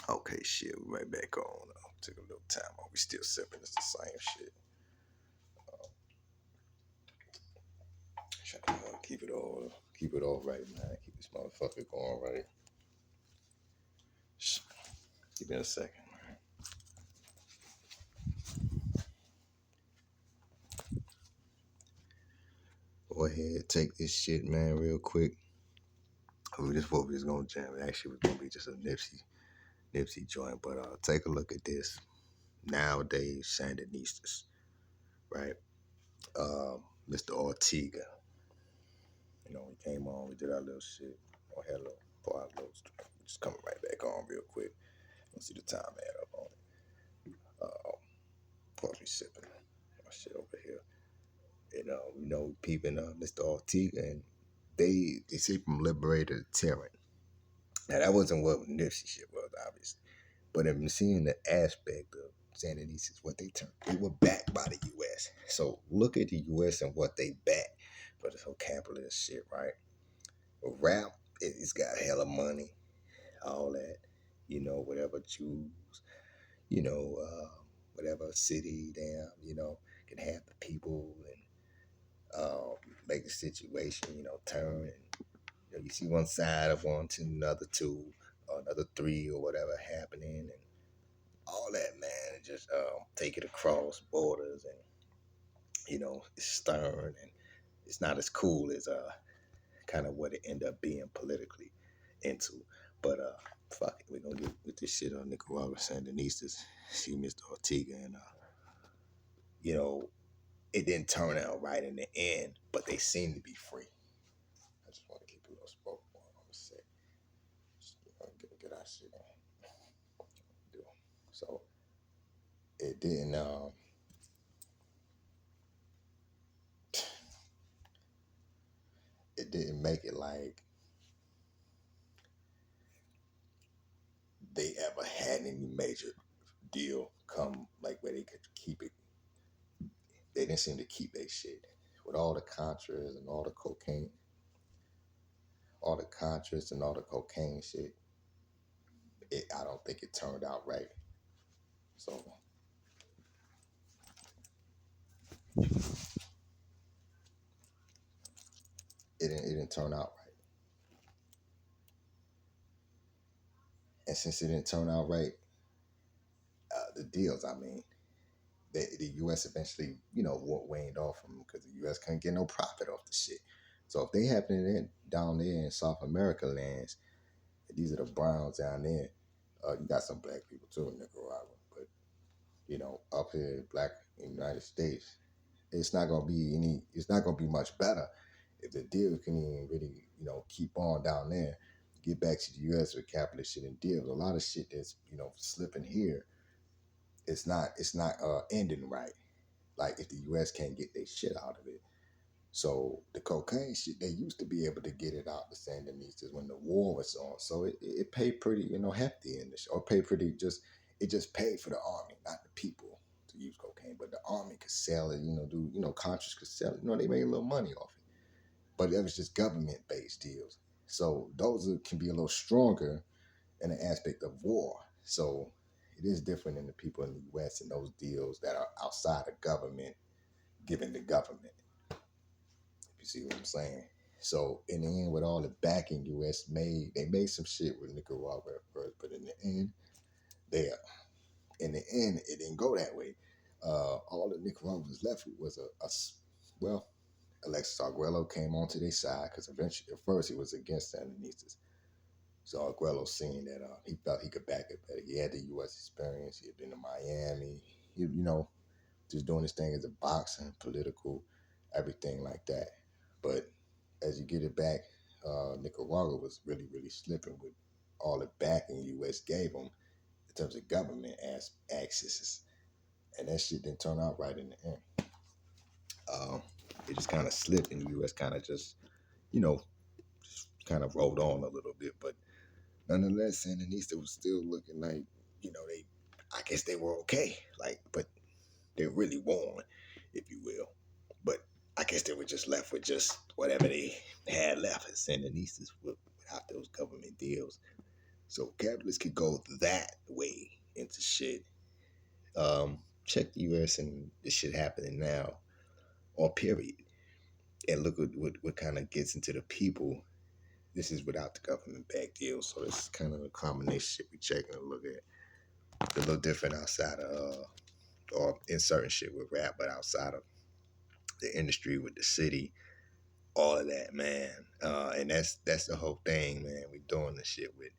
Okay, shit, we right back on. Took a little time off. We still sipping. It's the same shit. Trying to keep it all right, man. Keep this motherfucker going right. Shh. Give me a second, man. Go ahead, take this shit, man, real quick. This what we was gonna jam. It actually was gonna be just a Nipsey joint, but take a look at this. Nowadays, Sandinistas, right? Mr. Ortega, we came on, we did our little shit. Oh, hello, pour our little drink. Just coming right back on real quick. Let's see the time add up on it. Of course, we sipping my shit over here. And, peeping Mr. Ortega, and they say from liberator to tyrant. Now, that wasn't what Nipsey shit was, obviously. But I'm seeing the aspect of Sandinistas, what they turned. They were backed by the U.S. So look at the U.S. and what they back for this whole capitalist shit, right? Well, rap, it's got hella money, all that, whatever choose, you know, uh, whatever city, damn, can have the people and make the situation, turn. And, you see one side of one to another two, or another three, or whatever happening, and all that, man, and just take it across borders, and it's stern, and it's not as cool as kind of what it ended up being politically into. But fuck it, we're gonna get with this shit on Nicaragua Sandinistas. See Mr. Ortega, and you know, it didn't turn out right in the end, but they seem to be free. I just want to keep a little smoke going on a sec. Just, get our shit on. So it didn't it didn't make it like they ever had any major deal come like where they could keep it. They didn't seem to keep their shit with all the contras and all the contras and all the cocaine shit. I don't think it turned out right. So it didn't turn out right. And since it didn't turn out right, the deals, I mean, the U.S. eventually, waned off them because the U.S. couldn't get no profit off the shit. So if they happen down there in South America lands, these are the Browns down there. You got some black people too in Nicaragua, but up here, black in the United States, it's not gonna be much better if the deal can even really, keep on down there. Get back to the US with capitalist shit and deals. A lot of shit that's, slipping here, it's not ending right. Like if the US can't get their shit out of it. So the cocaine shit, they used to be able to get it out the Sandinistas when the war was on. So it paid pretty, hefty in this, or paid pretty it just paid for the army, not the people to use cocaine, but the army could sell it, Contras could sell it. They made a little money off it. But it was just government based deals. So those can be a little stronger in the aspect of war. So it is different in the people in the US and those deals that are outside of government, giving the government. You see what I'm saying? So in the end, with all the backing US made, they made some shit with Nicaragua at first, but they in the end, it didn't go that way. All that Nicaragua was left with was well, Alexis Arguello came onto their side because eventually, at first, he was against Sandinistas. So Arguello seen that he felt he could back it better. He had the U.S. experience. He had been to Miami. Just doing his thing as a boxer, political, everything like that. But as you get it back, Nicaragua was really, really slipping with all the backing U.S. gave them in terms of government accesses. And that shit didn't turn out right in the end. It just kind of slipped, and the U.S. kind of you know, just kind of rolled on a little bit. But nonetheless, Sandinista was still looking like, I guess they were okay. Like, but they really won, if you will. But I guess they were just left with whatever they had left as Sandinistas without those government deals. So capitalists could go that way into shit. Check the US and this shit happening now, or period. And look what kind of gets into the people. This is without the government back deal. So this is kind of a combination shit we checking to look at. It's a little different outside of or in certain shit with rap, but outside of the industry with the city, all of that, man. And that's the whole thing, man. We doing this shit with.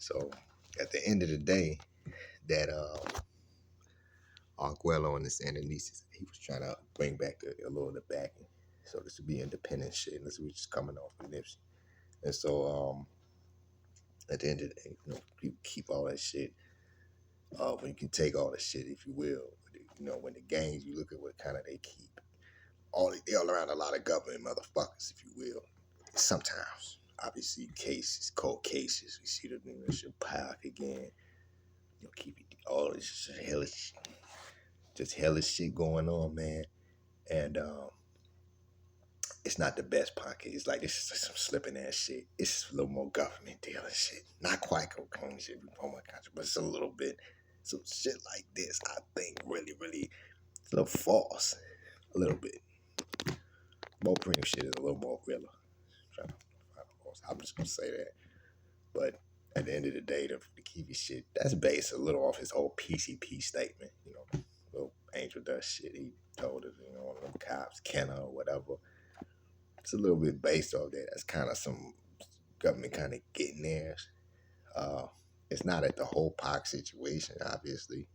So at the end of the day, that Arguello and this Ananisis, he was trying to bring back a little of the backing. So this would be independent shit. And this was just coming off of Nipsey. And so at the end of the day, you keep all that shit. When you can take all the shit, if you will. When the gangs, you look at what kind of they keep. They all around a lot of government motherfuckers, if you will. Sometimes, obviously, cold cases. We see the shit pile up again. Keep all this hellish, just hellish shit going on, man. And it's not the best pocket. It's like this is some slipping ass shit. It's a little more government deal and shit. Not quite cocaine shit, oh my god, but it's a little bit. Some shit like this, I think, really, really, it's a little false. A little bit. More premium shit is a little more realer. I'm just gonna say that. But at the end of the day, the Kiwi shit, that's based a little off his whole PCP statement. Little Angel Dust shit he told us, one of them cops, Kenna or whatever. It's a little bit based off that. That's kind of some government kind of getting theirs. It's not at the whole Pac situation, obviously.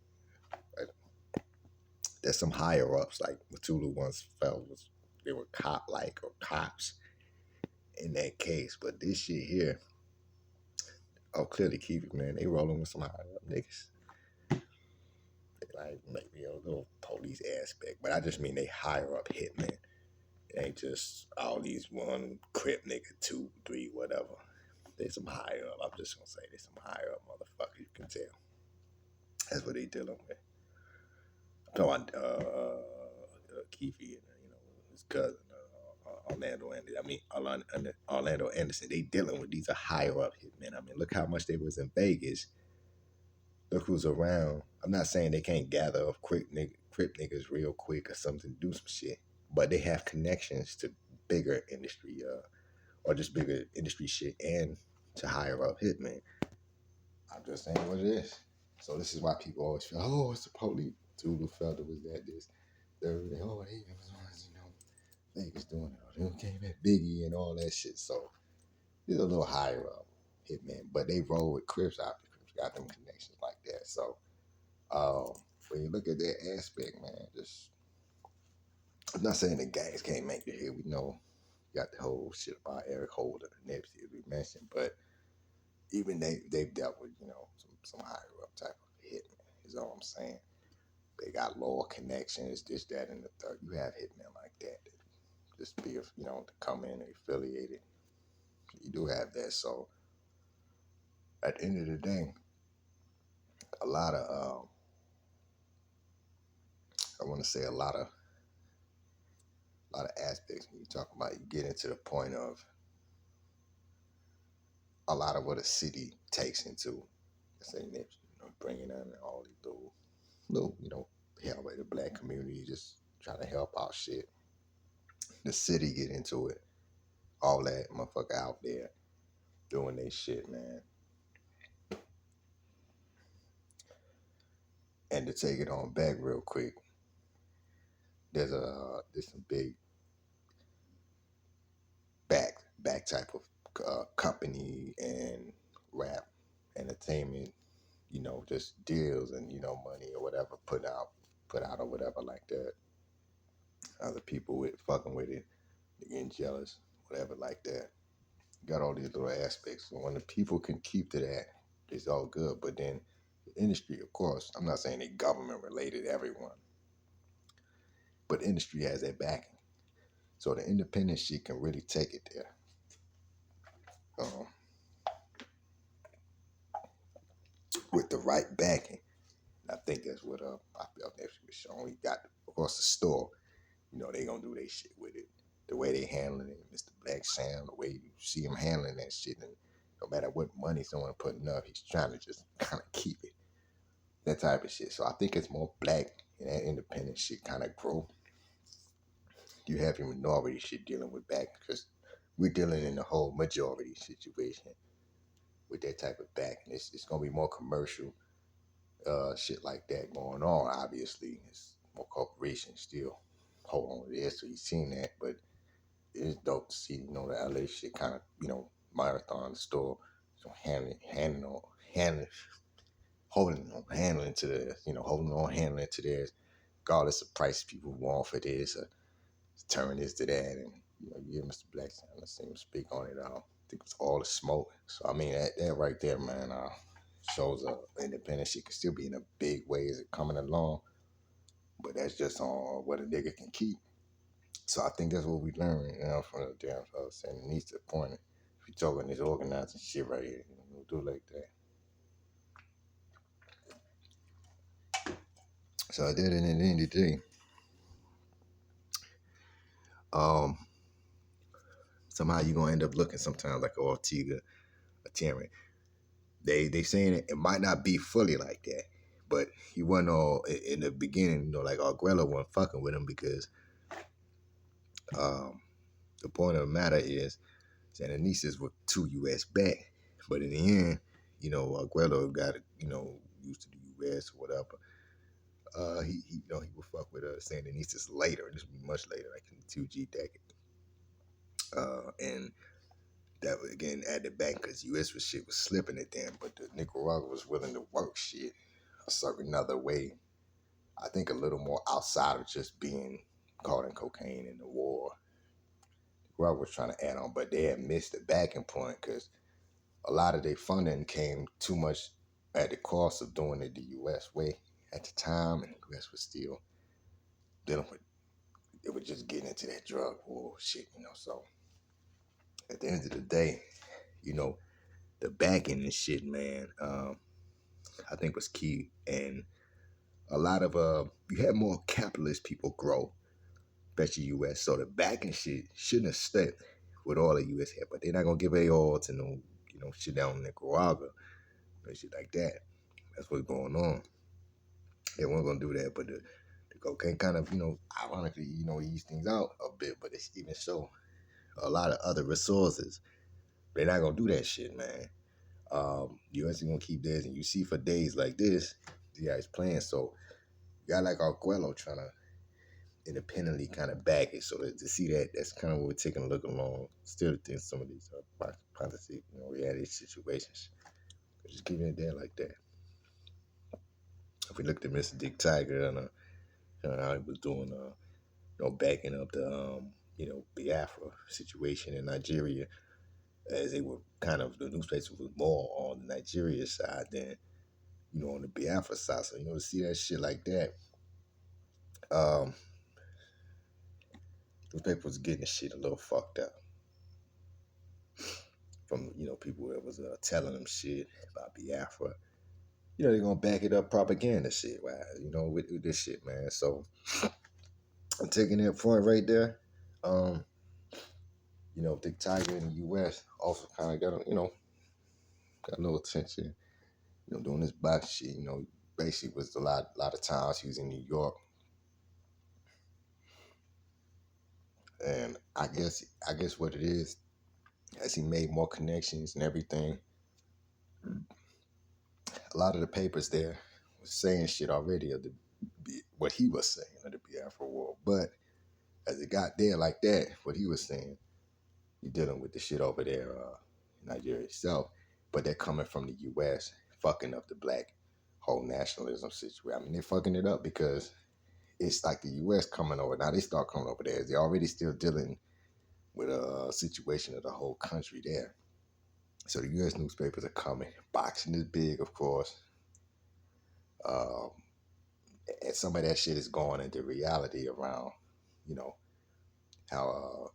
But there's some higher ups, like Matulu once felt they were cop-like or cops in that case. But this shit here, clearly Kiwi, man, they rolling with some higher up niggas. They like maybe a little police aspect, but I just mean they higher up hitmen. It ain't just all these one crip nigga, 2, 3, whatever. They some higher up. I'm just gonna say they some higher up motherfuckers. You can tell. That's what they dealing with. I'm talking about Keefe and his cousin Orlando Anderson. They dealing with these are higher up hitmen. I mean, look how much they was in Vegas. Look who's around. I'm not saying they can't gather up crip niggas real quick or something to do some shit, but they have connections to bigger industry or just bigger industry shit and to higher up hitmen. I'm just saying what it is. So this is why people always feel, oh, it's the police. Tulu felt it was that this. They was Vegas doing it. Or they came at Biggie and all that shit. So they're a little higher up hitmen, but they roll with Crips out. Crips got them connections like that. So when you look at that aspect, man, I'm not saying the gangs can't make it here. We know you got the whole shit about Eric Holder and Nipsey as we mentioned, but even they've dealt with some higher up type of hitmen. Is all I'm saying. They got lower connections, this, that, and the third. You have hitmen like that just be to come in and affiliated. You do have that. So at the end of the day, a lot of I want to say a lot of aspects when you talk about you get into the point of a lot of what a city takes into, let's say, bringing in all these little help with the black community, just trying to help out shit. The city get into it, all that motherfucker out there doing their shit, man. And to take it on back real quick, there's some big back type of company and rap entertainment, just deals and money or whatever put out or whatever like that. Other people with fucking with it, they getting jealous, whatever like that. Got all these little aspects. So when the people can keep to that, it's all good. But then the industry, of course, I'm not saying they government related everyone, but the industry has that backing. So the independent shit can really take it there. With the right backing. I think that's what Poppy up next was showing. He got across the store. They gonna do their shit with it. The way they handling it, Mr. Black Sam, the way you see him handling that shit, and no matter what money someone putting up, he's trying to just kind of keep it. That type of shit. So I think it's more black and that independent shit kind of grow. You have your minority shit dealing with back because we're dealing in the whole majority situation with that type of back. And it's gonna be more commercial shit like that going on. Obviously, it's more corporations still hold on to this, so you've seen that. But it's dope to see, the LA shit kind of, marathon the store, handling, handling to this, holding on, handling to this, regardless of price people want for this, or turn this to that, and you hear Mr. Black, I seen him speak on it. I think it's all the smoke. So I mean, that right there, man, shows independent shit can still be in a big way as it coming along, but that's just on what a nigga can keep. So I think that's what we learned, from the damn saying it needs to point. If you talking this organizing shit right here, do it like that. So at the end of the day, um, somehow you gonna end up looking sometimes like an Ortega, a Terran. They saying it might not be fully like that, but he wasn't all in the beginning. Like Arguello wasn't fucking with him because um, the point of the matter is Sandinistas were too U.S. back, but in the end, Arguello got used to the U.S. or whatever. He would fuck with Sandinistas later. This would be much later, like in the 2G decade. And that would again added back because U.S. shit was slipping it then, but the Nicaragua was willing to work shit a certain other way. I think a little more outside of just being caught in cocaine in the war. Nicaragua was trying to add on, but they had missed the backing point because a lot of their funding came too much at the cost of doing it the U.S. way at the time, and the U.S. was still dealing with it. Was just getting into that drug war shit, So at the end of the day, the backing and shit, man, I think was key. And a lot of you had more capitalist people grow, especially U.S. So the backing shit shouldn't have stuck with all the U.S. had, but they're not gonna give it all to no, shit down in Nicaragua and shit like that. That's what's going on. They weren't gonna do that, but the cocaine kind of, ironically, ease things out a bit. But it's even so, a lot of other resources, they're not gonna do that shit, man. U.S. is gonna keep theirs, and you see for days like this, the guys playing. So you got like Arguello trying to independently kind of back it. So to see that, that's kind of what we're taking a look along. Still to think some of these policy, reality situations. Just keeping it there like that. If we looked at Mr. Dick Tiger and how he was doing, backing up the, Biafra situation in Nigeria, as they were kind of, the newspapers was more on the Nigeria side than, on the Biafra side. So, to see that shit like that, newspapers was getting the shit a little fucked up from, people that was telling them shit about Biafra. They're gonna back it up propaganda shit, right? With this shit, man. So I'm taking that point right there. Dick Tiger in the US also kind of got got a little attention, doing this box shit, basically was a lot of times he was in New York. And I guess what it is, as he made more connections and everything, a lot of the papers there was saying shit already of what he was saying of the Biafra war. But as it got there like that, what he was saying, you're dealing with the shit over there in Nigeria itself, but they're coming from the U.S. fucking up the black whole nationalism situation. I mean, they're fucking it up because it's like the U.S. coming over. Now they start coming over there. They're already still dealing with a situation of the whole country there. So the U.S. newspapers are coming. Boxing is big, of course. And some of that shit is going into reality around, how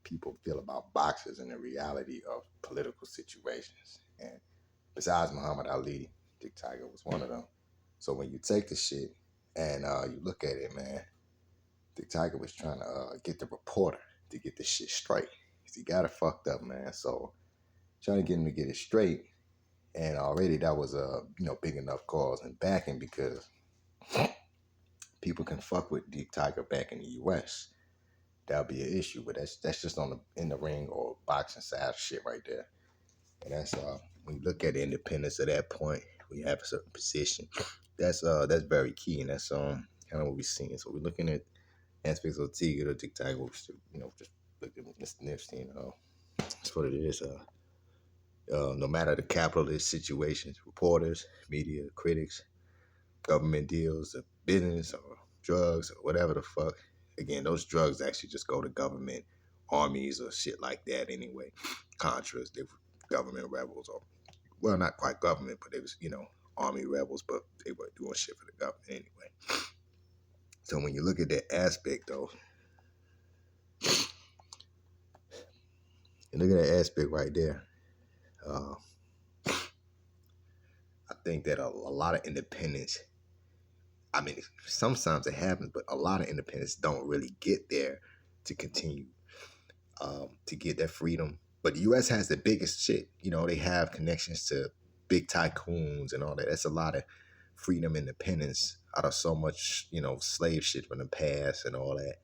people feel about boxers and the reality of political situations. And besides Muhammad Ali, Dick Tiger was one of them. So when you take the shit and you look at it, man, Dick Tiger was trying to get the reporter to get this shit straight. He got it fucked up, man. So trying to get him to get it straight. And already that was a big enough cause and backing because people can fuck with Deep Tiger back in the U.S. That'll be an issue, but that's just on the in the ring or boxing side shit right there. And that's when you look at the independence at that point, when you have a certain position, that's very key, and that's kind of what we're seeing. So we're looking at aspects of Tigger, the dictator, just look at Mr. Nipsey, that's what it is. No matter the capitalist situations, reporters, media, critics, government deals, business or drugs or whatever the fuck. Again, those drugs actually just go to government armies or shit like that anyway. Contras, they were government rebels, or well, not quite government, but they was army rebels, but they were doing shit for the government anyway. So when you look at that aspect, though, and look at that aspect right there, uh, I think that a lot of independence. I mean, sometimes it happens, but a lot of independents don't really get there to continue to get that freedom. But the U.S. has the biggest shit. They have connections to big tycoons and all that. That's a lot of freedom, independence out of so much, slave shit from the past and all that.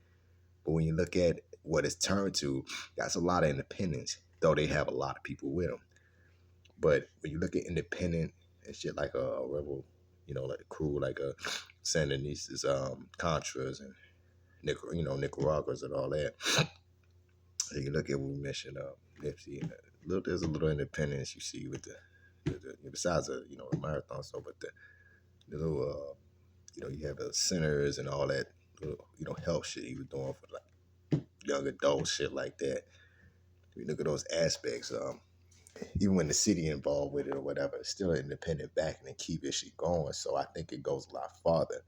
But when you look at what it's turned to, that's a lot of independence, though they have a lot of people with them. But when you look at independent and shit like a rebel, like the crew, like a Sandinistas, Contras, and Nicaraguas and all that. So you look at what we mentioned, Nipsey, and there's a little independence you see with besides the marathon stuff, but the little you have the centers and all that little help shit he was doing for like young adults, shit like that. You look at those aspects, even when the city involved with it or whatever, it's still an independent backing and keep this shit going. So I think it goes a lot farther.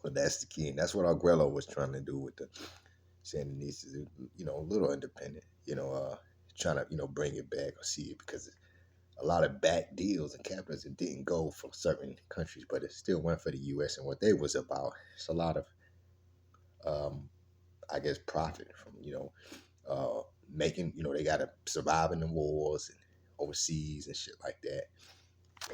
But that's the key, and that's what Arguello was trying to do with the Sandinistas, a little independent, trying to, bring it back or see it because a lot of back deals and capitalism didn't go for certain countries, but it still went for the U.S. and what they was about. It's a lot of, I guess, profit from, making, they got to survive in the wars and overseas and shit like that.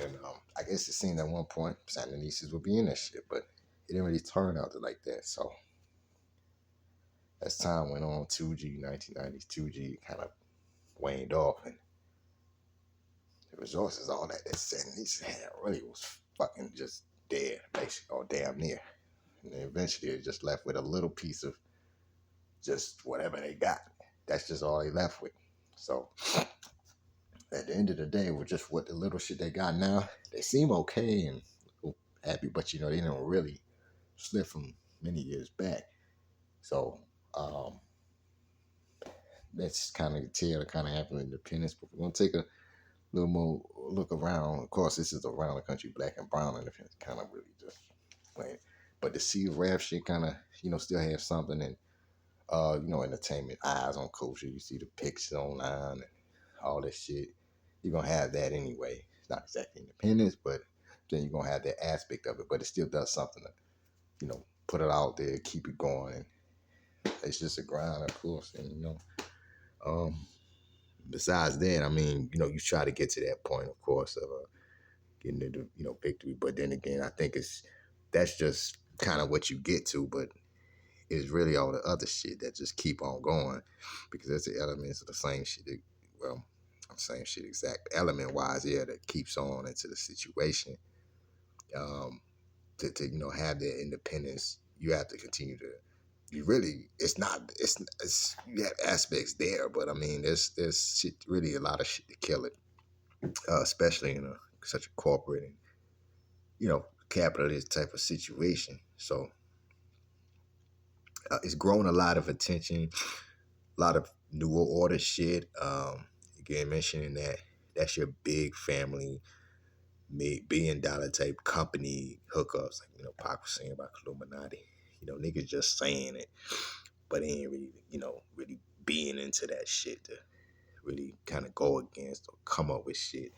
And I guess it seemed at one point Sandinistas would be in that shit, but it didn't really turn out like that. So as time went on, 2G, 1990s, 2G kind of waned off, and the resources, all that Sandinistas had really was fucking just dead, basically, or damn near. And then eventually they just left with a little piece of just whatever they got. That's just all they left with. So at the end of the day, with just what the little shit they got now, they seem okay and happy, but they didn't really slip from many years back. So that's kind of the tale that kind of happened in independence. But we're gonna take a little more look around. Of course, this is around the country, black and brown, and it's kind of really just plain. But the sea rap shit kind of still have something, and entertainment, eyes on culture. You see the pics online and all that shit. You're gonna have that anyway. It's not exactly independence, but then you're gonna have that aspect of it. But it still does something to put it out there, keep it going. And it's just a grind, of course, and um, besides that, I mean, you try to get to that point, of course, of getting into victory. But then again, I think that's just kind of what you get to, but it's really all the other shit that just keep on going because that's the elements of the same shit. Well, same shit exact element wise, yeah, that keeps on into the situation. To have that independence, you have to continue to. You really, it's you have aspects there, but I mean, there's shit, really a lot of shit to kill it, especially in such a corporate and capitalist type of situation. So it's grown a lot of attention, a lot of newer order shit. Again, mentioning that that's your big family, $1 billion type company hookups, like Pac was saying about Illuminati. Niggas just saying it, but they ain't really, really being into that shit to really kind of go against or come up with shit.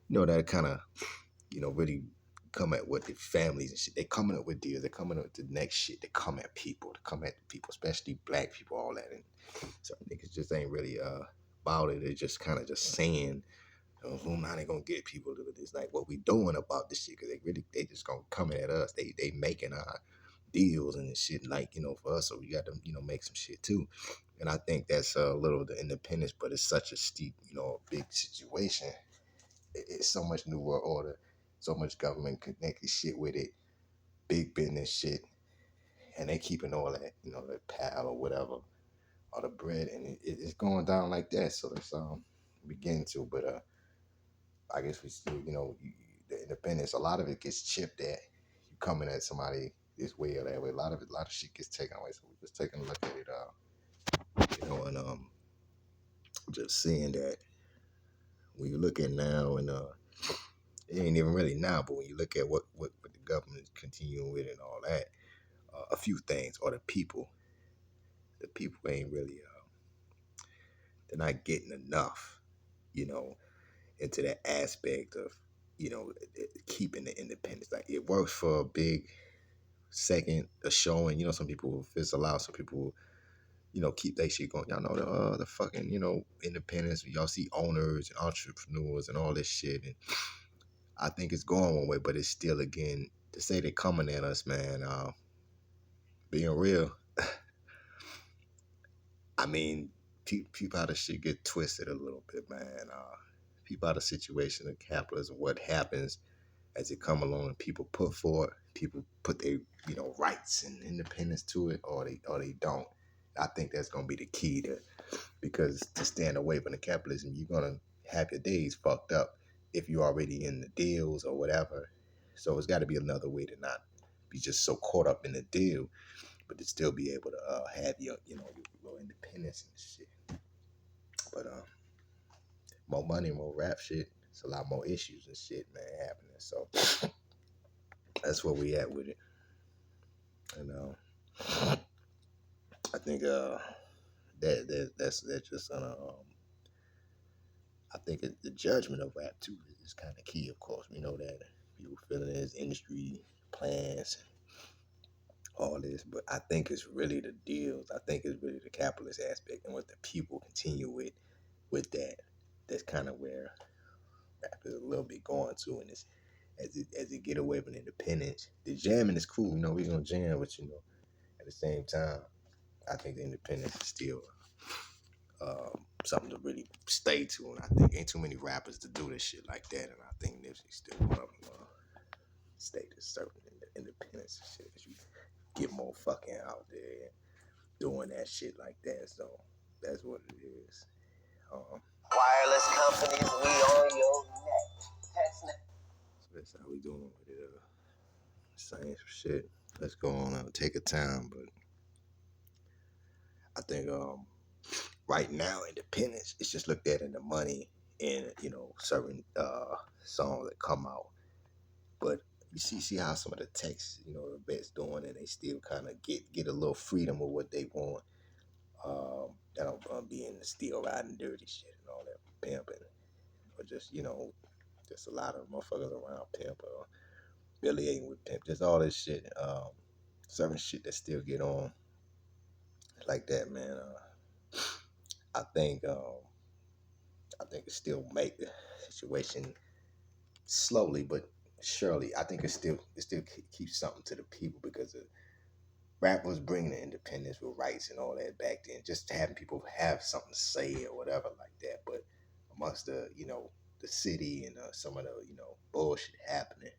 That kind of, really come at what the families and shit. They coming up with deals. They're coming up with the next shit. They come at people. They come at people, especially black people, all that. And so niggas just ain't really about it. They're just kind of just saying, who not gonna get people to this, like what we doing about this shit, because they just gonna come at us. They making our deals and shit, like, for us, so we got to, make some shit too. And I think that's a little of the independence, but it's such a steep, big situation. It's so much new world order, so much government connected shit with it, big business shit, and they keeping all that, the pal or whatever, or the bread, and it's going down like that. So it's begin to, but I guess we still, the independence, a lot of it gets chipped at. You coming at somebody this way or that way, a lot of shit gets taken away. So we just taking a look at it, and just seeing that when you look at now, and it ain't even really now, but when you look at what the government's continuing with and all that, a few things, or the people ain't really, they're not getting enough, you know, into that aspect of, keeping the independence. Like, it works for a big second, a showing. Some people fizzle out, some people, keep that shit going. Y'all know the fucking, independence. Y'all see owners and entrepreneurs and all this shit, and I think it's going one way, but it's still, again, to say they're coming at us, man. Being real, I mean, people how the shit get twisted a little bit, man. People out of situation of capitalism, what happens as it come along, and people put forward, people put their, rights and independence to it, or they don't. I think that's gonna be the key to, because to stand away from the capitalism, you're gonna have your days fucked up if you're already in the deals or whatever. So it's got to be another way to not be just so caught up in the deal, but to still be able to have your little independence and shit. But more money, more rap shit. It's a lot more issues and shit, man, happening. So that's where we at with it. And I think that's just I think the judgment of rap too is kind of key. Of course, we know that people feeling his industry plans, all this, but I think it's really the deals. I think it's really the capitalist aspect, and what the people continue with that. That's kind of where rap is a little bit going to, and it's as it get away from independence. The jamming is cool, we gonna jam, but at the same time, I think the independence is still something to really stay to, and I think ain't too many rappers to do this shit like that, and I think Nipsey still one of them stay to certain independence and shit, because you get more fucking out there doing that shit like that. So that's what it is. Wireless companies, we on your neck. So that's how we doing with it. Saying some shit. Let's go on and take a time, but I think right now independence is just looked at in the money and certain songs that come out. But you see how some of the texts, the vets doing, and they still kind of get a little freedom of what they want. That'll be in the still riding dirty shit and all that pimping, or just just a lot of motherfuckers around pimp or affiliating with pimp, just all this shit. Certain shit that still get on like that, man. I think it still make the situation slowly but surely. I think it still keeps something to the people, because rap was bringing the independence with rights and all that back then, just having people have something to say or whatever like that. But amongst the city and some of the bullshit happening,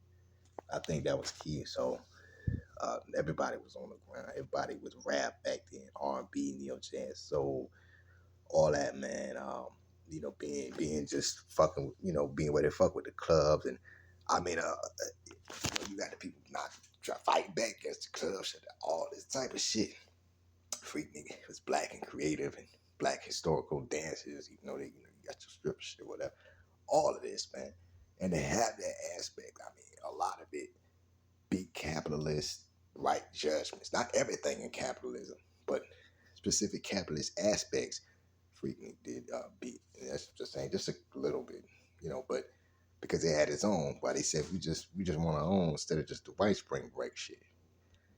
I think that was key. So everybody was on the ground. Everybody was rap back then, R&B, neo jazz, soul, all that, man. Being just fucking, being where they fuck with the clubs, and I mean, you got the people not try fighting back against the clubs, all this type of shit. Freak nigga, it was black and creative and black historical dances. Even though you got your strip shit, whatever. All of this, man, and they have that aspect. I mean, a lot of it be capitalist right judgments. Not everything in capitalism, but specific capitalist aspects. Freaking did beat. And that's just saying, just a little bit, but because they had its own. Why they said we just want our own instead of just the white spring break shit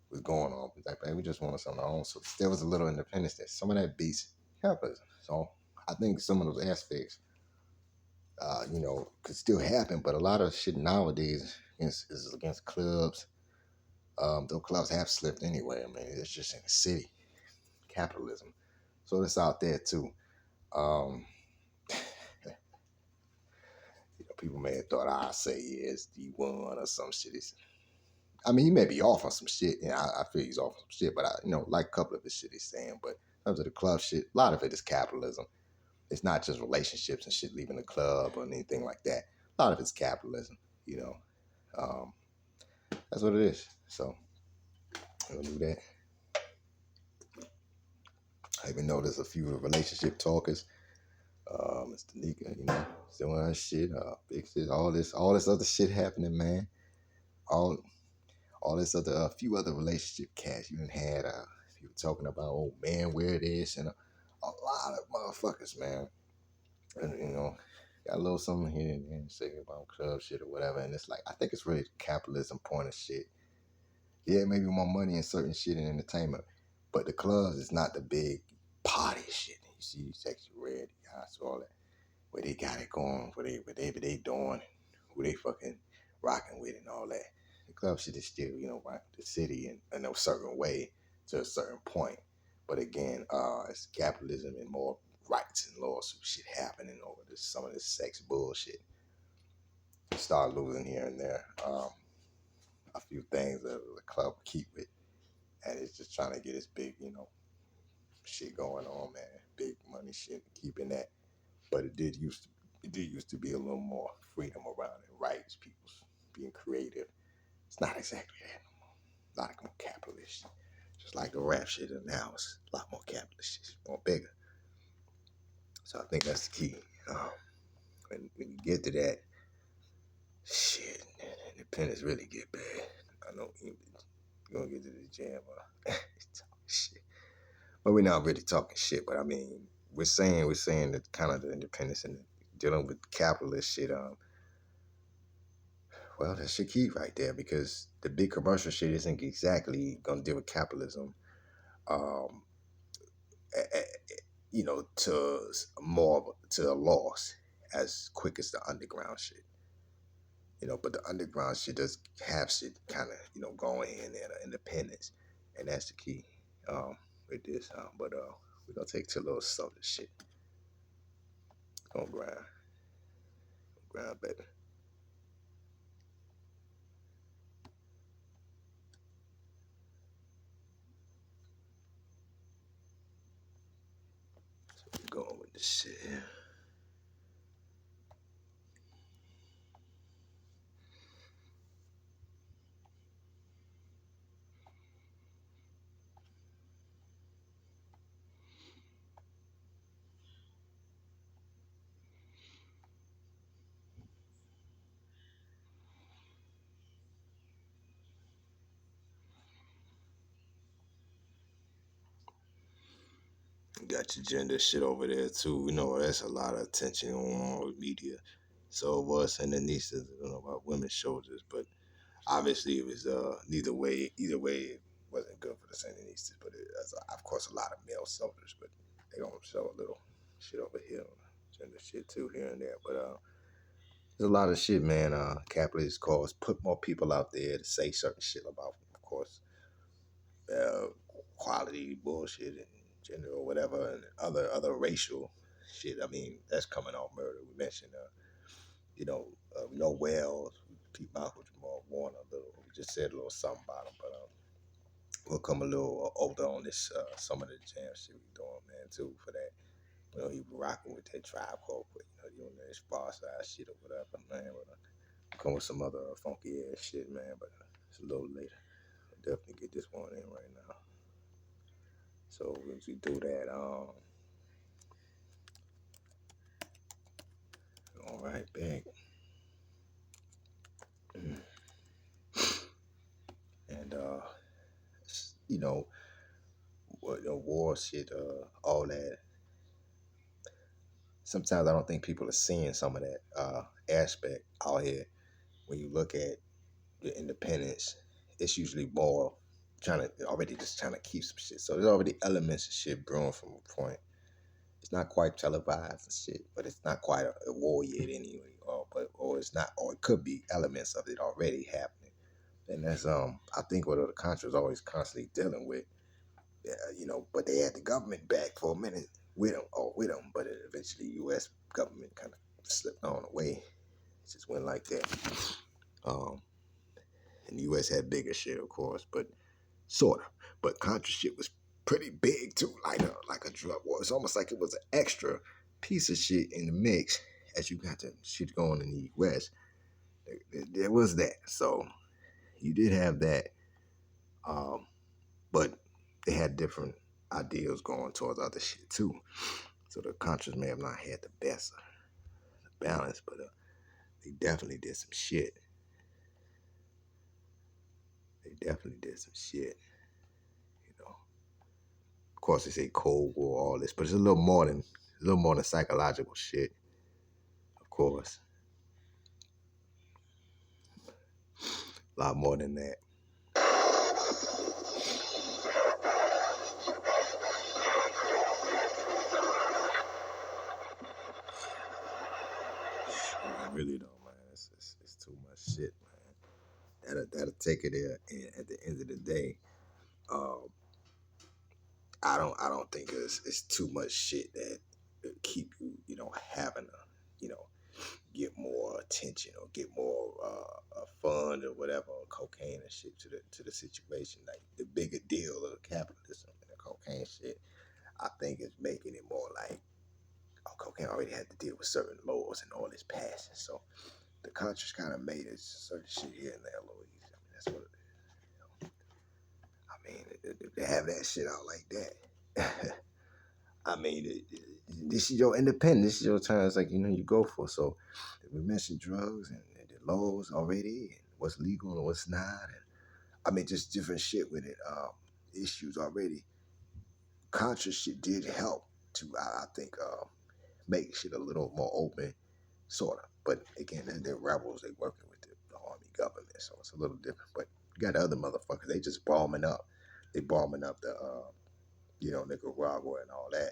was going on. Like, man, we just wanted something our own. So there was a little independence there. Some of that beats capitalism. So I think some of those aspects, could still happen, but a lot of shit nowadays is against clubs. Those clubs have slipped anyway. I mean, it's just in the city, capitalism. So it's out there too. Um, people may have thought I say it's D1 or some shit. I mean, he may be off on some shit. Yeah, I feel he's off on some shit, but like a couple of his shit he's saying. But in terms of the club shit, a lot of it is capitalism. It's not just relationships and shit leaving the club or anything like that. A lot of it's capitalism. You know, um, that's what it is. So we'll do that. I even know there's a few relationship talkers. Mr. Nika, doing her shit, big shit, all this other shit happening, man. All all this other few other relationship cats you done had. People talking about, oh man, where it is, and a lot of motherfuckers, man. And got a little something here and there saying about club shit or whatever. And it's like, I think it's really the capitalism point of shit. Yeah, maybe more money and certain shit and entertainment, but the clubs is not the big party shit. You see, sexy red guys, all that, where they got it going, whatever they doing, who they fucking rocking with and all that. The club shit is still, rock the city in a certain way to a certain point. But again, it's capitalism and more rights and lawsuit shit happening over some of this sex bullshit. Start losing here and there. A few things that the club keep it, and it's just trying to get this big, shit going on, man. Big money shit, keeping that. But it did used to be a little more freedom around it, rights, people being creative. It's not exactly that no more. A lot more capitalist. Just like the rap shit, and now it's a lot more capitalist shit, more bigger. So I think that's the key. When you get to that, shit, independence really get bad. I know you're gonna get to the jam, shit. But we're not really talking shit. But I mean, we're saying that kind of the independence and dealing with capitalist shit. Well, that's your key right there, because the big commercial shit isn't exactly gonna deal with capitalism. Um, to a loss as quick as the underground shit. But the underground shit does have shit kind of going in there, independence, and that's the key with this. But we're gonna take to a little subtle shit. Gonna grind, baby. We're going with this shit. Got your gender shit over there too. That's a lot of attention on all media. So it was Sandinistas, about women's shoulders, but obviously it was neither way. Either way, it wasn't good for the Sandinistas. But it's of course a lot of male soldiers, but they gonna show a little shit over here, gender shit too here and there. But there's a lot of shit, man. Capitalist cause put more people out there to say certain shit about, of course, uh, quality bullshit and gender or whatever, and other racial shit. I mean, that's coming off murder. We mentioned, we know Wells, Pete Malcolm, Jamal Warner. We just said a little something about him, but we'll come a little older on this. Some of the jam shit we doing, man, too, for that. He was rocking with that Tribe Called Quest, doing that far side shit or whatever, man. But come with some other funky ass shit, man. But it's a little later. I'll definitely get this one in right now. So once we do that, all right, back. And war shit, all that. Sometimes I don't think people are seeing some of that aspect out here. When you look at the independence, it's usually more trying to keep some shit. So there's already elements of shit brewing from a point. It's not quite televised and shit, but it's not quite a war yet anyway. Or it's not, or it could be elements of it already happening. And that's I think what the Contras always constantly dealing with. But they had the government back for a minute with them, but eventually U.S. government kind of slipped on away. It just went like that. Um, and the U.S. had bigger shit, of course, but sort of. But Contra shit was pretty big too, like a drug war. It's almost like it was an extra piece of shit in the mix as you got the shit going in the U.S. There was that, so you did have that, but they had different ideals going towards other shit too. So the Contras may have not had the best balance, but they definitely did some shit. Of course, they say Cold War, all this, but it's a little more than psychological shit. Of course, a lot more than that. Really though, man, it's too much shit, man. That'll take it there. And at the end of the day, I don't think it's too much shit that keep you, having to, get more attention or get more fun or whatever, or cocaine and shit to the situation. Like the bigger deal of capitalism and the cocaine shit, I think is making it more like, cocaine already had to deal with certain laws and all this passion. So the Contras kind of made it certain shit here and there, Louise. I mean, that's what it is. I mean, they have that shit out like that. I mean, this is your independence. This is your time. It's like, you go for. So we mentioned drugs and the laws already and what's legal and what's not. And I mean, just different shit with it. Issues already. Contra shit did help to, I think, make shit a little more open, sort of. But again, they're rebels. They working with the army government, so it's a little different. But you got the other motherfuckers. They just bombing up. They bombing up the, Nicaragua and all that.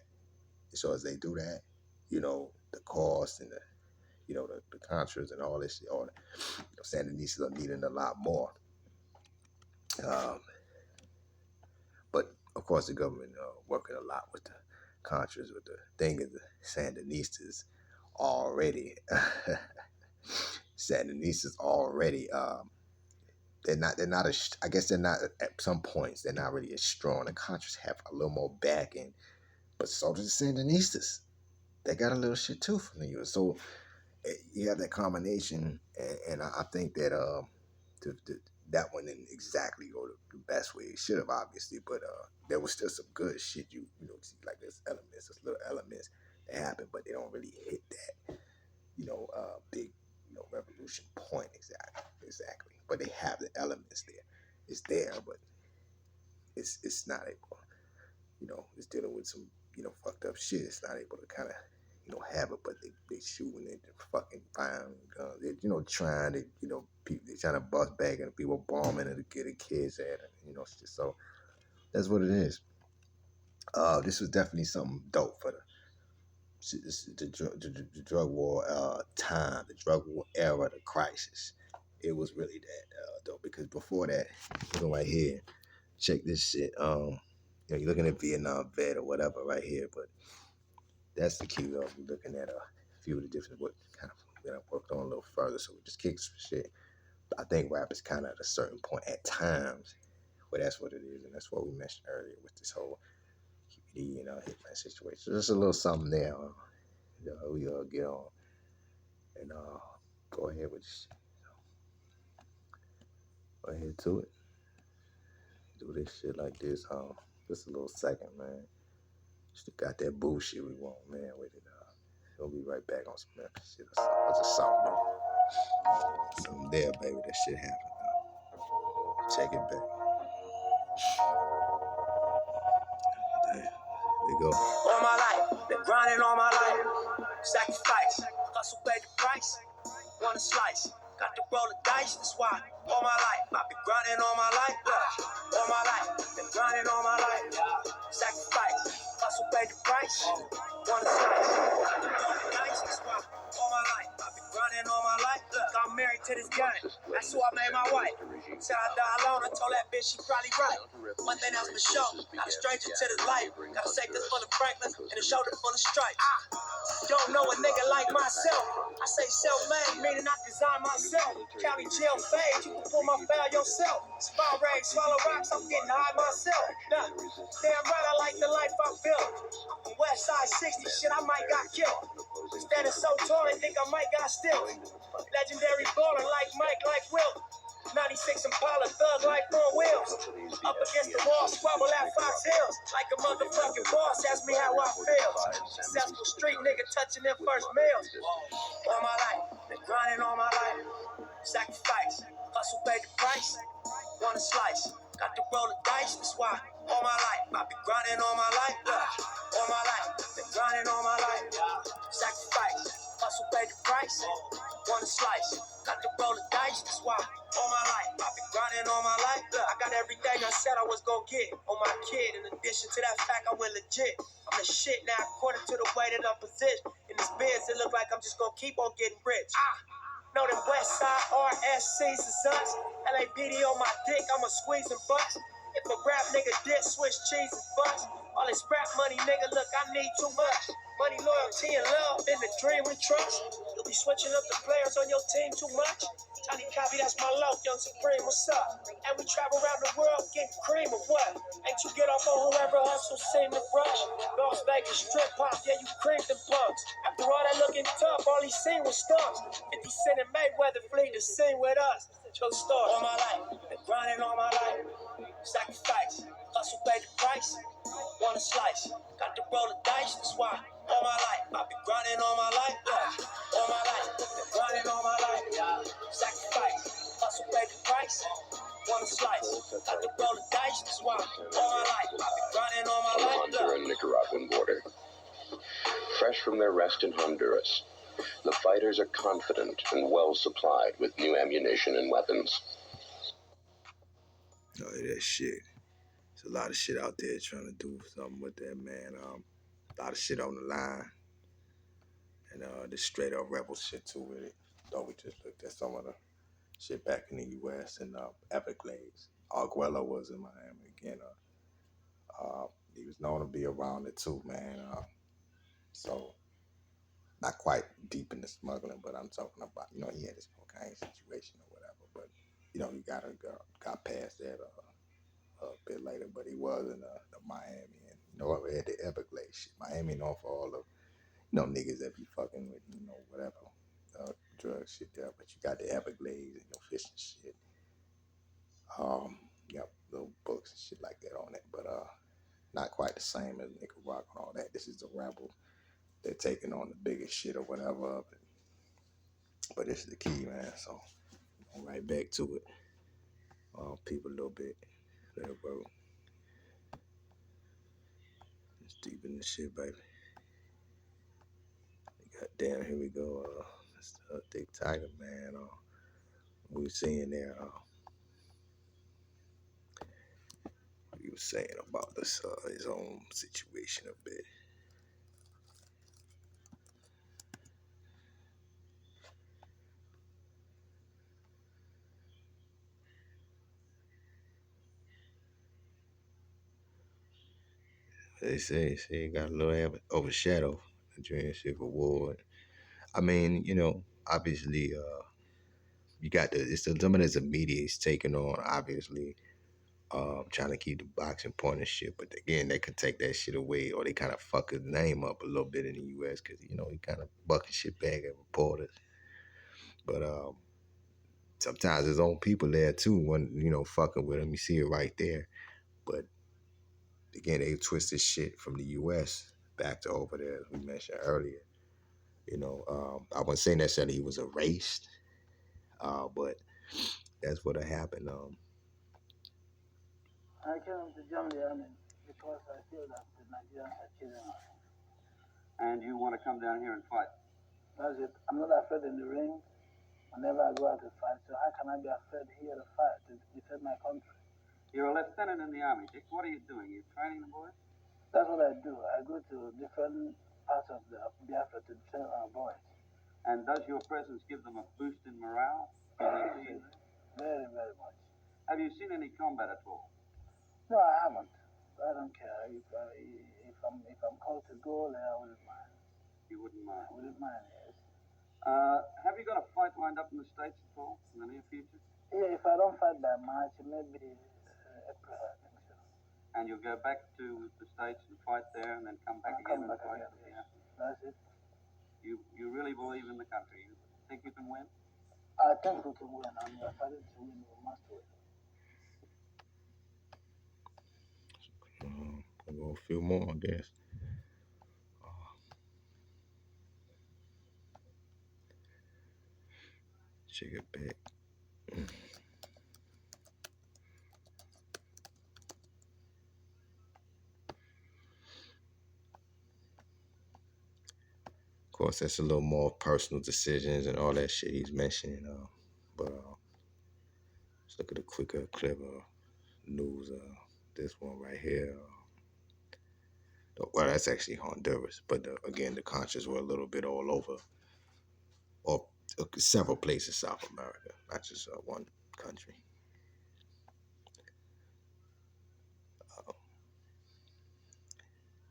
So as they do that, the cost and the Contras and all this shit, all the Sandinistas are needing a lot more. But of course, the government working a lot with the Contras. With the thing is, the Sandinistas already, Sandinistas already. They're not as, I guess they're not at some points. They're not really as strong. The Contras have a little more backing, but so do the Sandinistas. They got a little shit too from the U.S. So you have that combination, and I think that that one didn't exactly go the best way it should have, obviously, but there was still some good shit. See, like there's little elements that happen, but they don't really hit that, big, revolution point exactly. But they have the elements there. It's there, but it's not able. It's dealing with some, fucked up shit. It's not able to kind of, have it, but they shooting it, fucking firing guns. They, trying to, people, they trying to bust back and people bombing and get the kids at it, it's just so. That's what it is. This was definitely something dope for the drug war time, the drug war era, the crisis. It was really that dope, because before that, right here, check this shit. You're looking at Vietnam vet or whatever right here, but that's the key though. We're looking at a few of the different what kind of worked on a little further, so we just kick some shit. I think rap is kind of at a certain point at times where that's what it is, and that's what we mentioned earlier with this whole QPD, hitman situation. Just a little something there. We get on and go ahead with this shit. Go ahead to it. Do this shit like this. Just a little second, man. Still got that bullshit we want, man, with it. We'll be right back on some Memphis shit or just something. Something there, baby. That shit happened. Check it back. Damn. There we go. All my life, been grinding all my life. Sacrifice, hustle pay the price. Want a slice, got to roll the dice. That's why all my life, I've been grinding all my life. All my life, been grinding all my life. Sacrifice. hustle paid the price. Wanna slice, got the golden dice, that's why all my life I've been grinding all my life. Look, I'm married to this game, that's who I made my wife. Said I die alone, I told that bitch she probably right. One thing that's for sure, not a stranger to this life. Got a safe that's full of Franklin and a shoulder full of stripes. Don't know a nigga like myself. I say self-made, meaning I design myself. County jail fade, you can pull my file yourself. Spy rag, swallow rocks, I'm getting high myself. Nah, damn right I like the life I built. I'm from West Side 60, shit I might got killed. Standing so tall, they think I might got still. Legendary baller like Mike, like Will. 96 Impala, thug like on wheels. Up against the wall, squabble at Fox Hills. Like a motherfucking boss, ask me how I feel. Successful street nigga touching their first meals. All my life, been grinding all my life. Sacrifice, hustle paid the price. Wanna slice, got to roll the dice, that's why all my life I've been grinding all my life. All my life, been grinding all my life. Sacrifice, hustle paid the price. Wanna slice, got to roll the dice, that's why all my life I've been grinding all my life. I got everything I said I was gonna get on my kid. In addition to that fact, I went legit. I'm the shit now, according to the way that I'm positioned. In this biz, it look like I'm just gonna keep on getting rich. Know that West Side RSCs is us. LAPD on my dick, I'ma squeeze and bust. If a rap nigga did switch cheese and bust. All this rap money, nigga, look, I need too much. Money, loyalty, and love in the dream we trust. You'll be switching up the players on your team too much. Tiny copy, that's my low, Young Supreme, what's up? And we travel around the world getting cream or what? Ain't you get off on whoever hustle seem to rush? Las Vegas strip pop, yeah, you creamed them punks. After all that looking tough, all he seen was stumps. 50 Cent and Mayweather flee to sing with us. True story. All my life, been grinding all my life. Sacrifice, hustle pay the price. Wanna slice, got to roll the dice, that's why all my life I've been grinding all my life. All my life, been grinding all my life. Sacrifice, hustle pay the price. Wanna slice, got to roll the dice, that's why all my life I've been grinding all my On the life. Honduran-Nicaraguan border. Fresh from their rest in Honduras, the fighters are confident and well supplied with new ammunition and weapons. Oh, that shit. There's a lot of shit out there trying to do something with that, man. A lot of shit on the line. And this straight up rebel shit too with it. Thought we just looked at some of the shit back in the US and Everglades. Arguello was in Miami again. He was known to be around it too, man. So not quite deep in the smuggling, but I'm talking about, he had his cocaine situation or whatever. But he got past that a bit later. But he was in the Miami and at the Everglades shit. Miami known for all the niggas that be fucking with whatever drug shit there. But you got the Everglades and your fishing shit. You got little books and shit like that on it, but not quite the same as Nicaragua and all that. This is the rebel. They're taking on the biggest shit or whatever. But this is the key, man. So right back to it. People a little bit. Let it roll. It's deep in this shit, baby. Goddamn, here we go. It's the Dick Tiger, man. We were seeing there. He was saying about this his own situation a bit. They say it got a little overshadowed during the Civil War. I mean, obviously, you got some of this media is taking on, obviously, trying to keep the boxing point and shit. But again, they could take that shit away, or they kind of fuck his name up a little bit in the U.S. because he kind of bucking shit back at reporters. But sometimes his own people there too, when fucking with him. You see it right there. But again, they twist this shit from the U.S. back to over there, as we mentioned earlier. I wasn't saying necessarily he was erased, but that's what happened. I came to join the army because I feel that the Nigerians are killing us. And you want to come down here and fight? That's it. I'm not afraid in the ring whenever I go out to fight. So how can I be afraid here to fight to defend my country? You're a lieutenant in the army, Dick. What are you doing? You training the boys? That's what I do. I go to different parts of the Biafra to train our boys. And does your presence give them a boost in morale? Very, very much. Have you seen any combat at all? No, I haven't. I don't care. If I'm called to go there, I wouldn't mind. You wouldn't mind? I wouldn't mind, yes. Have you got a fight lined up in the States at all in the near future? Yeah, if I don't fight that much, maybe April, I think so. And you'll go back to the States and fight there and then come back again and fight? Yes. That's it. You really believe in the country? You think you can win? I think we can win. I'm fighting to win. We must win. I'll go a few more, I guess. Check it back. Of course, that's a little more personal decisions and all that shit he's mentioning. But let's look at a quicker clip of news. This one right here. Well, that's actually Honduras, but again, the Contras were a little bit all over, or several places South America, not just one country.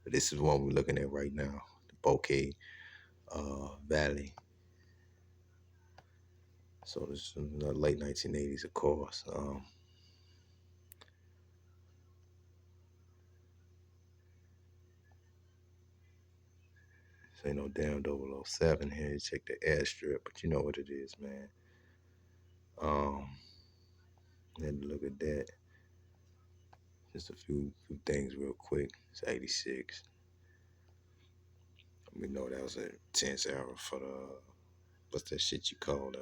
This is one we're looking at right now, the Bokeh Valley. So this is in the late 1980s, of course. This ain't no damn 007 here. Check the airstrip, but you know what it is, man. Had to look at that. Just a few things real quick. It's 86. We know that was a tense era for what's that shit you call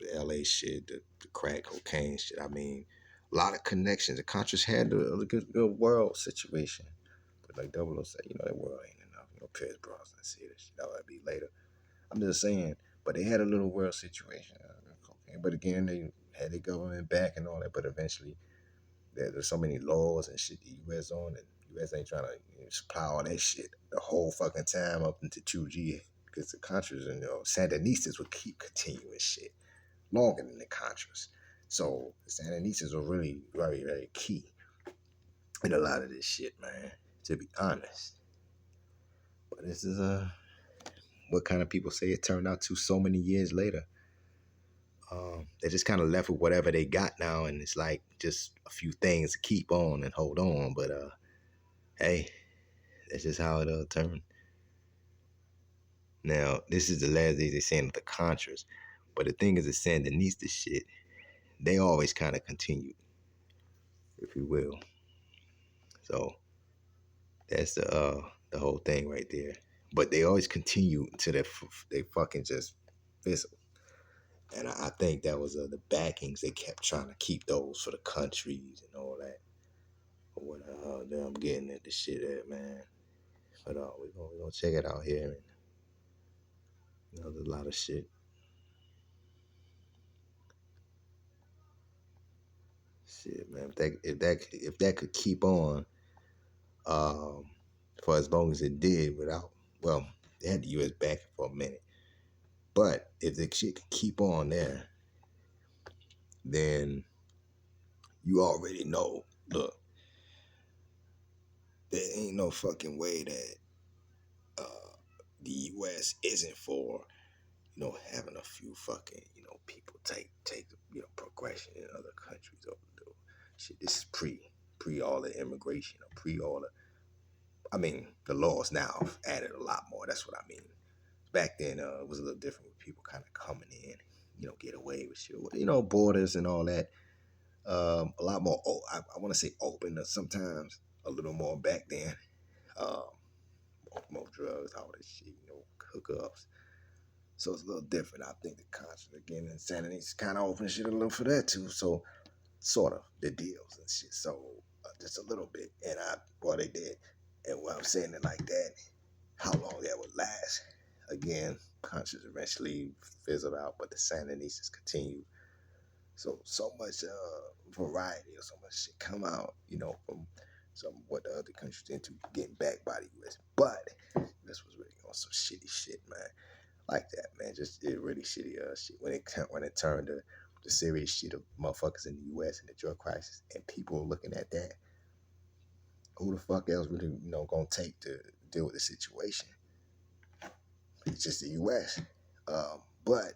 the LA shit, the crack cocaine shit. I mean, a lot of connections. The Contras had a good world situation. But like 007, that world ain't enough. Pierce Brosnan see this shit. That'll be later. I'm just saying, but they had a little world situation. Cocaine. But again, they had the government back and all that, but eventually there's so many laws and shit the U.S. on, and U.S. ain't trying to supply all that shit the whole fucking time up into 2G, because the Contras and Sandinistas would keep continuing shit longer than the Contras. So the Sandinistas are really very, very key in a lot of this shit, man, to be honest. But this is what kind of people say it turned out to so many years later. They just kind of left with whatever they got now, and it's like just a few things to keep on and hold on. But hey, that's just how it turned. Now, this is the last days they're saying of the Contras, but the thing is, the Sandinista shit, they always kind of continued, if you will. So that's the whole thing right there. But they always continue until they fucking just fizzle. And I think that was the backings. They kept trying to keep those for the countries and all that. But what the hell I'm getting at this shit at, man. But we're gonna check it out here. And there's a lot of shit. Shit, man. If that could keep on for as long as it did without, well, they had the U.S. backing for a minute. But if the shit could keep on there, then you already know, look, there ain't no fucking way that the U.S. isn't for, having a few fucking, people take, progression in other countries over the shit. This is pre all the immigration, or pre all the, I mean, the laws now have added a lot more. That's what I mean. Back then, it was a little different with people kind of coming in, get away with shit. Borders and all that. A lot more, I want to say open, sometimes a little more back then. More drugs, all this shit, hookups. So it's a little different. I think the Contras, again, insanity is kind of open shit a little for that too. So, sort of, the deals and shit. So, just a little bit. And they did. And what I'm saying it like that, how long that would last. Again, Contras eventually fizzled out, but the Sandinistas continued. So much variety, or so much shit come out, from some of what the other countries into getting backed by the U.S. But this was really on some shitty shit, man. Like that, man. Just really shitty shit. When it turned to the serious shit of motherfuckers in the U.S. and the drug crisis, and people looking at that, who the fuck else really gonna take to deal with the situation? It's just the U.S. But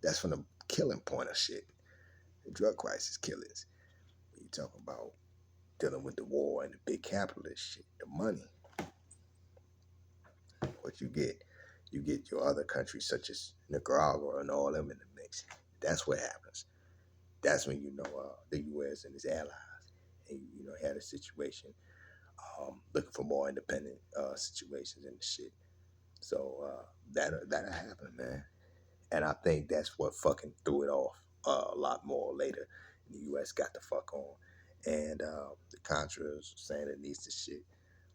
that's from the killing point of shit. The drug crisis killings. When you talk about dealing with the war and the big capitalist shit, the money. What you get your other countries such as Nicaragua and all them in the mix. That's what happens. That's when the U.S. and its allies, and had a situation looking for more independent situations and shit. So that'll happen, man. And I think that's what fucking threw it off a lot more later. The U.S. got the fuck on, and the Contras saying it needs to shit.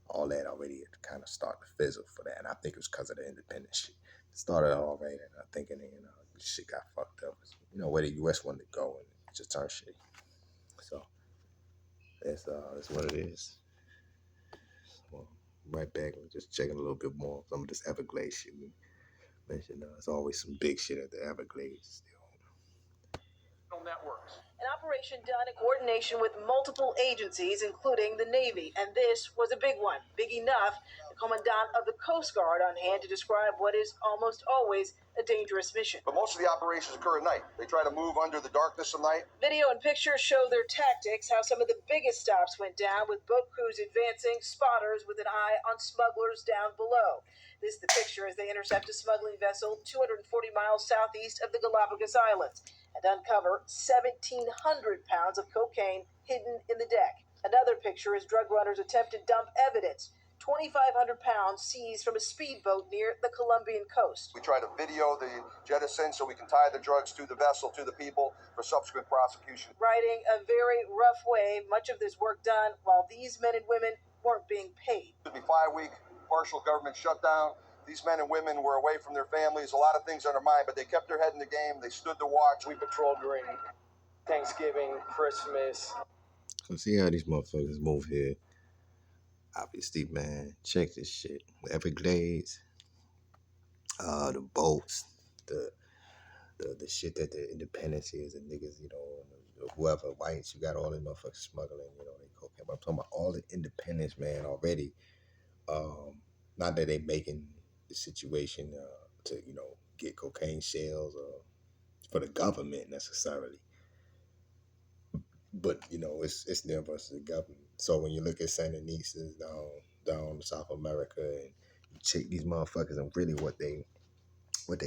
All that already kind of started to fizzle for that, and I think it was because of the independent shit. It started already, and I'm thinking, shit got fucked up. Where the U.S. wanted to go, and it just turned shitty. So that's what it is. Well, right back, we're just checking a little bit more some of this Everglades shit. We mentioned there's always some big shit at the Everglades still. Networks. An operation done in coordination with multiple agencies, including the Navy. And this was a big one. Big enough, the Commandant of the Coast Guard on hand to describe what is almost always a dangerous mission. But most of the operations occur at night. They try to move under the darkness of night. Video and pictures show their tactics, how some of the biggest stops went down, with boat crews advancing, spotters with an eye on smugglers down below. This is the picture as they intercept a smuggling vessel 240 miles southeast of the Galapagos Islands and uncover 1,700 pounds of cocaine hidden in the deck. Another picture is drug runners attempt to dump evidence. 2,500 pounds seized from a speedboat near the Colombian coast. We try to video the jettison so we can tie the drugs to the vessel, to the people, for subsequent prosecution. Riding a very rough wave, much of this work done while these men and women weren't being paid. It would be 5-week partial government shutdown. These men and women were away from their families, a lot of things on their mind, but they kept their head in the game. They stood to watch. We patrolled during Thanksgiving, Christmas. So see how these motherfuckers move here. Obviously, man, check this shit. The Everglades, the boats, the shit that the independence is, and niggas, whoever whites, you got all these motherfuckers smuggling, they cocaine. But I'm talking about all the independence, man, already. Not that they making the situation to get cocaine shells for the government necessarily, but it's them versus the government. So when you look at Sandinistas down in South America, and you check these motherfuckers and really what they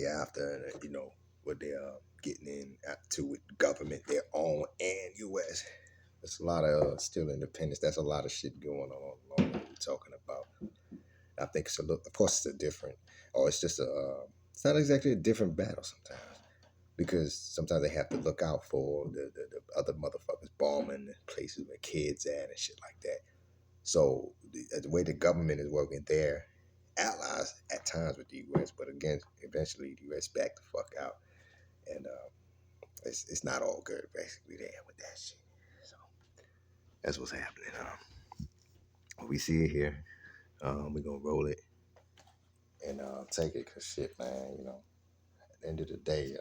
after, and what they are getting in to with government, their own and U.S. There's a lot of still independence. That's a lot of shit going on along what we're talking about. I think it's of course it's it's not exactly a different battle sometimes, because sometimes they have to look out for the other motherfuckers bombing places where kids at and shit like that. So the way the government is working, they're allies at times with the U.S., but again, eventually the U.S. back the fuck out, and it's not all good basically there with that shit. So that's what's happening. We see it here. We're gonna roll it and take it, cause shit, man, at the end of the day,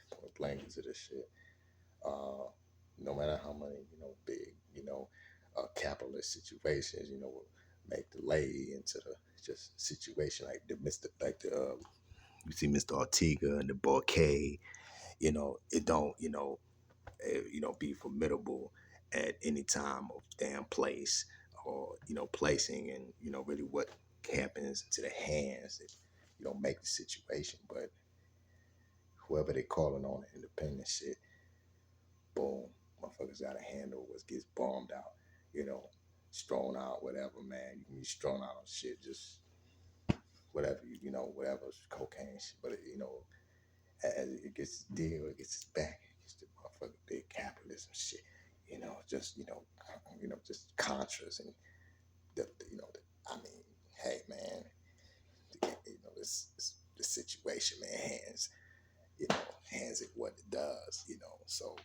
point blank into this shit. No matter how many, big, capitalist situations, will make delay into the just situation like you see Mr. Ortega and the Borquet, it don't, be formidable at any time or damn place, or placing, and really what happens into the hands that make the situation. But whoever they calling on the independent shit, boom, motherfuckers gotta handle what gets bombed out, strewn out, whatever, man. You can be strewn out on shit, just whatever, whatever, cocaine shit. But as it gets the deal, it gets its back, it gets the motherfucking big capitalism shit, just just Contras and hey, man, this situation, man, hands it what it does, so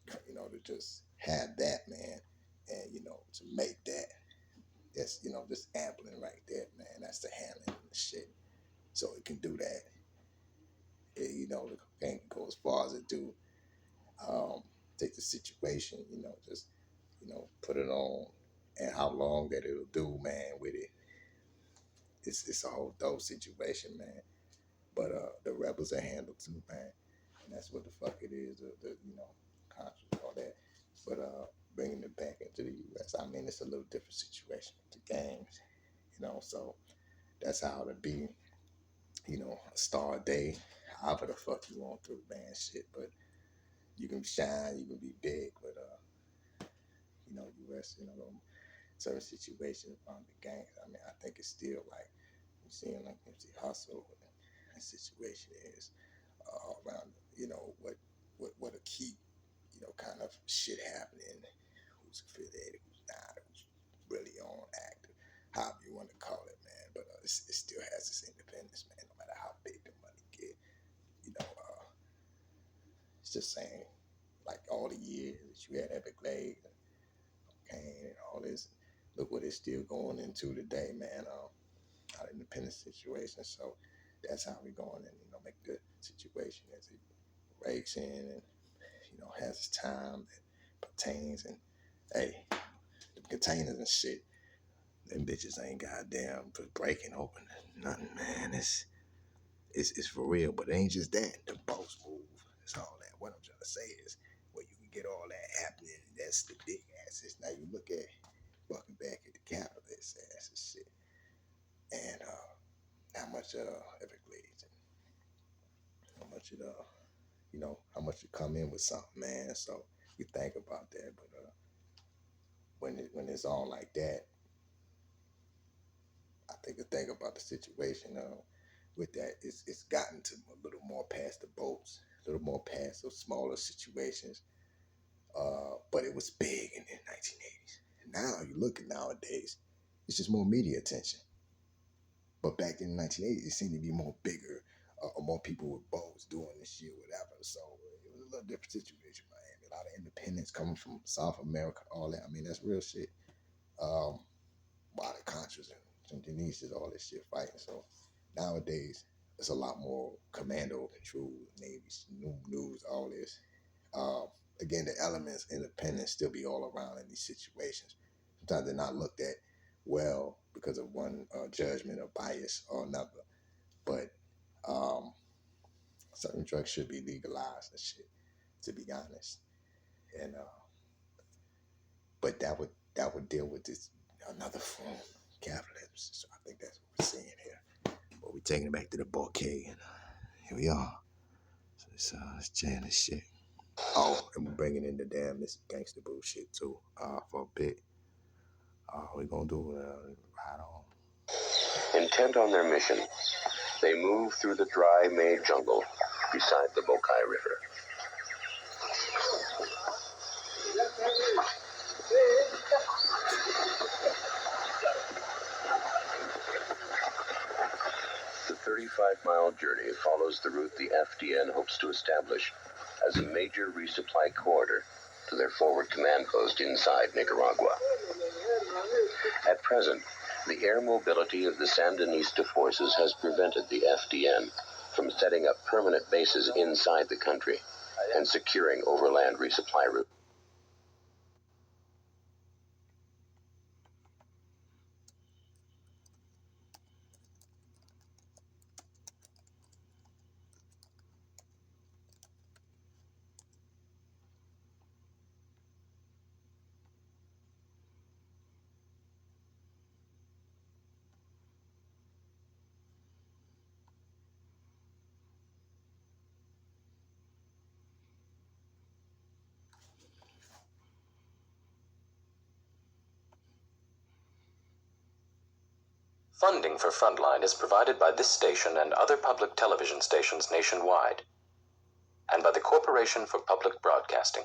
to just have that, man, And, to make that's, just ampling right there, man. That's the handling of the shit. So it can do that. The cocaine can go as far as it do. Take the situation, just, put it on, and how long that it'll do, man, with it. It's a whole dope situation, man. But the rebels are handled too, man. And that's what the fuck it is, the Contras, all that. But bringing it back into the U.S., I mean, it's a little different situation with the gangs, so that's how it be, a star day, however the fuck you want through, man, shit. But you can shine, you can be big, but, U.S., certain situations around the gangs, I mean, I think it's still like, you're seeing like Nipsey Hussle, and that situation is around, what a key, kind of shit happening, who's affiliated, who's not, who's really on active, however you want to call it, man. But it still has its independence, man, no matter how big the money get. It's just saying, like all the years that you had Everglades and cocaine and all this, look what it's still going into today, man. Our independent situation. So that's how we going and, make the situation as it breaks in and, has its time that pertains. And hey, the containers and shit, them bitches ain't goddamn breaking open nothing, man. It's for real, but it ain't just that. The boats move. It's all that. What I'm trying to say is, where you can get all that happening, that's the big assets. Now you look at fucking back at the capitalist ass and shit, and how much Everglades, and how much it how much it come in with something, man. So you think about that, but when it's on like that, I think the thing about the situation with that is it's gotten to a little more past the boats, a little more past those smaller situations. But it was big in the 1980s. Now you look at nowadays, it's just more media attention. But back in the 1980s, it seemed to be more bigger, more people with boats doing this shit, whatever. So it was a little different situation in Miami. A lot of independence coming from South America, all that. I mean, that's real shit. A lot of Contras and Denise's, all this shit fighting. So nowadays, it's a lot more commando control, Navy, news, all this. Again, the elements, independence, still be all around in these situations. Sometimes they're not looked at well because of one judgment or bias or another. But certain drugs should be legalized and shit, to be honest. And but that would deal with this another form of capitalism. So I think that's what we're seeing here. But we're taking it back to the bouquet, and here we are. So it's jam this shit. Oh, and we're bringing in the damn this gangster bullshit too for a bit. We're gonna do right on. Intent on their mission, they move through the dry May jungle beside the Bokai River. The 35-mile journey follows the route the FDN hopes to establish as a major resupply corridor to their forward command post inside Nicaragua. At present, the air mobility of the Sandinista forces has prevented the FDN from setting up permanent bases inside the country and securing overland resupply routes. Funding for Frontline is provided by this station and other public television stations nationwide, and by the Corporation for Public Broadcasting.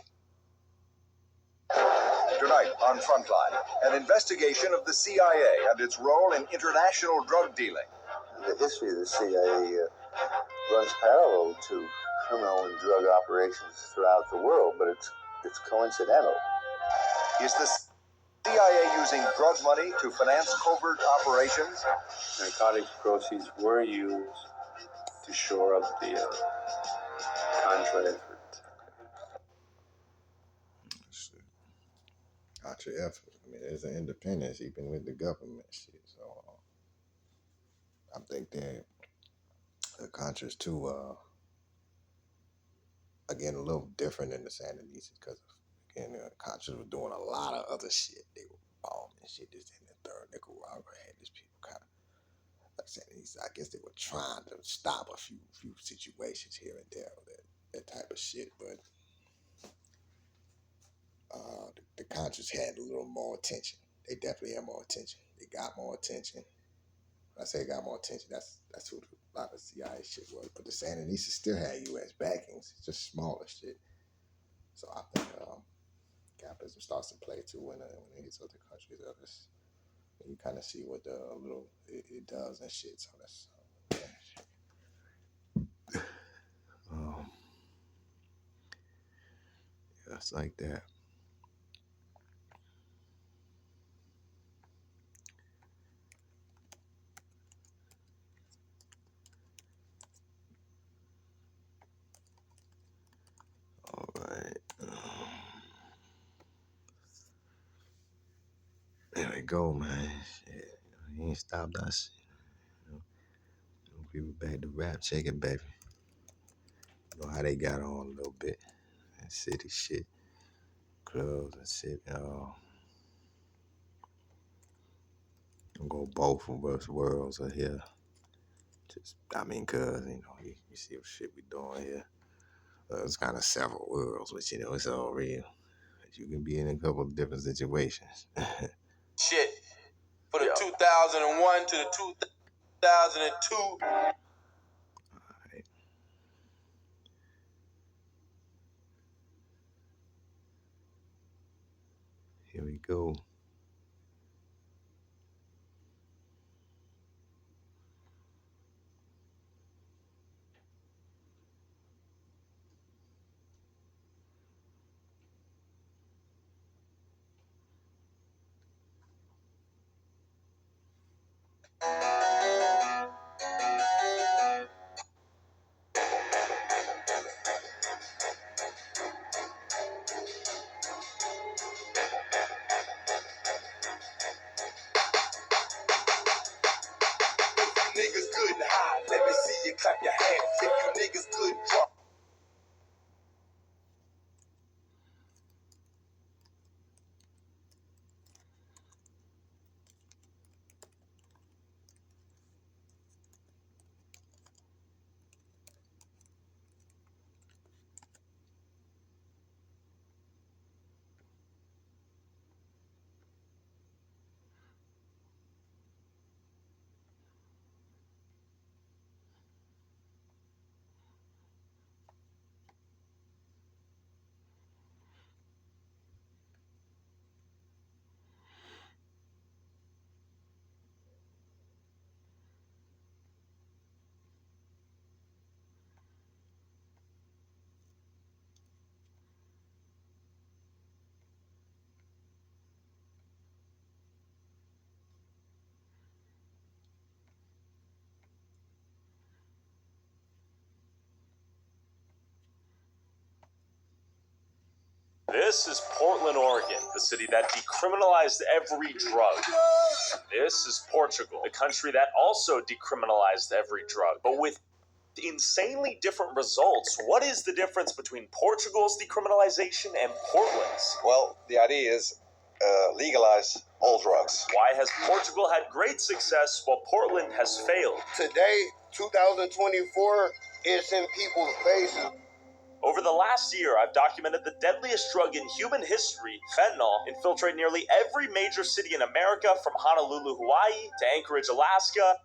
Tonight on Frontline, an investigation of the CIA and its role in international drug dealing. The history of the CIA runs parallel to criminal and drug operations throughout the world, but it's coincidental. Is this CIA using drug money to finance covert operations. Narcotics proceeds were used to shore up the Contra effort. Contra effort. I mean, there's an independence even with the government shit. So I think that the Contras too, again, a little different than the Sandinistas because again, the Contras were doing a lot of other shit. They were bombing shit. This in the third Nicaragua had this people kind of like Sandinistas. I guess they were trying to stop a few situations here and there, that type of shit, but. The Contras had a little more attention. They definitely had more attention. They got more attention. When I say got more attention, that's who a lot of CIA shit was. But the Sandinistas still had U.S. backings. It's just smaller shit. So I think capitalism starts to play too when it hits other countries. Others, and you kind of see what the little it does and shit. So that's yeah, it's like that. All right. There we go, man. Shit. He ain't stopped us. People back to rap, check it, baby. You know how they got on a little bit. And city shit. Clubs and shit. I'm go both of us worlds are here. Just, I mean, cause, you see what shit we doing here. It's kind of several worlds, but it's all real. You can be in a couple of different situations. Shit. For the 2001 to the 2002. Alright. Here we go. Niggas good and high. Let me see you clap your hands. If you niggas good, drop. This is Portland, Oregon, the city that decriminalized every drug. This is Portugal, the country that also decriminalized every drug, but with insanely different results. What is the difference between Portugal's decriminalization and Portland's? Well, the idea is legalize all drugs. Why has Portugal had great success while Portland has failed? Today, 2024, it's in people's faces. Over the last year, I've documented the deadliest drug in human history, fentanyl, infiltrate nearly every major city in America, from Honolulu, Hawaii, to Anchorage, Alaska,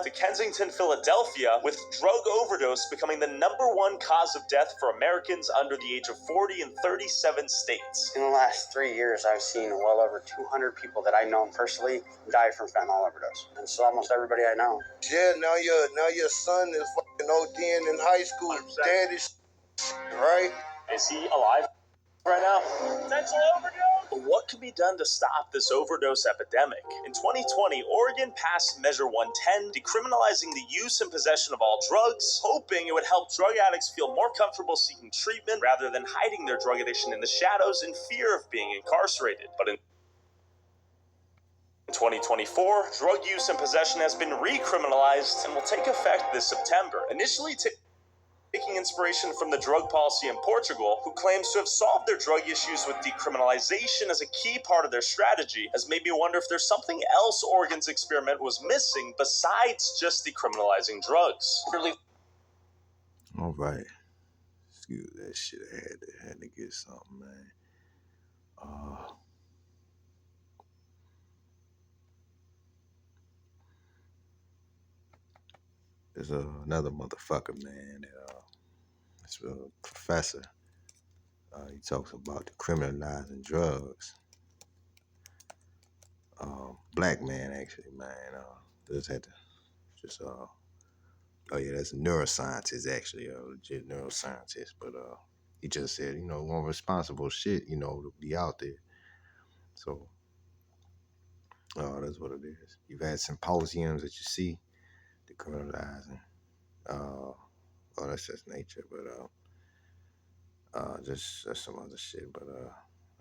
to Kensington, Philadelphia, with drug overdose becoming the #1 cause of death for Americans under the age of 40 in 37 states. In the last 3 years, I've seen well over 200 people that I know personally die from fentanyl overdose. And it's almost everybody I know. Yeah, now your son is fucking ODing in high school. 100%. Dad is right? Is he alive right now? Potential overdose? But what can be done to stop this overdose epidemic? In 2020, Oregon passed Measure 110, decriminalizing the use and possession of all drugs, hoping it would help drug addicts feel more comfortable seeking treatment rather than hiding their drug addiction in the shadows in fear of being incarcerated. But in 2024, drug use and possession has been recriminalized and will take effect this September. Initially taking inspiration from the drug policy in Portugal, who claims to have solved their drug issues with decriminalization as a key part of their strategy, has made me wonder if there's something else Oregon's experiment was missing besides just decriminalizing drugs. All right. Excuse that shit. I had to get something, man. There's another motherfucker, man. It's a professor. He talks about decriminalizing drugs. Black man, actually, man. Just had to just oh yeah, that's a neuroscientist, actually, a legit neuroscientist. But he just said, more responsible shit, to be out there. So that's what it is. You've had symposiums that you see decriminalizing. That's just nature, but just that's some other shit. But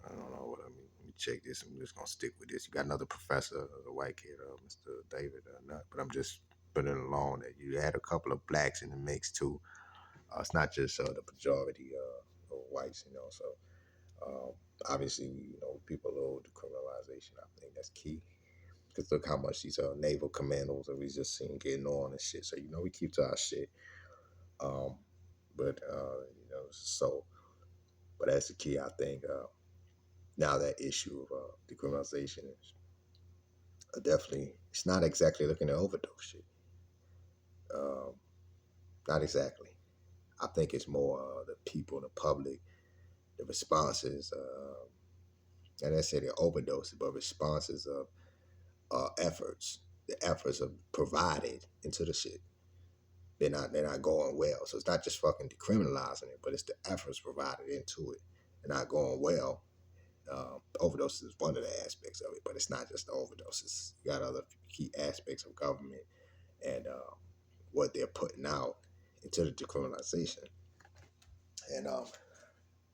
I don't know what I mean. Let me check this. I'm just gonna stick with this. You got another professor, a white kid, Mr. David Nutt, but I'm just putting it along that you had a couple of blacks in the mix too. It's not just the majority of whites, So obviously, people owe decriminalization. I think that's key. Because look how much these naval commandos that we just seen getting on and shit. So we keep to our shit. But so. But that's the key, I think. Now that issue of decriminalization is definitely, it's not exactly looking at overdose shit. Not exactly. I think it's more the people, the public, the responses, and I say the overdoses, but responses of efforts. The efforts are provided into the shit. They're not going well. So it's not just fucking decriminalizing it, but it's the efforts provided into it. They're not going well. Overdoses is one of the aspects of it, but it's not just the overdoses. You got other key aspects of government and what they're putting out into the decriminalization. And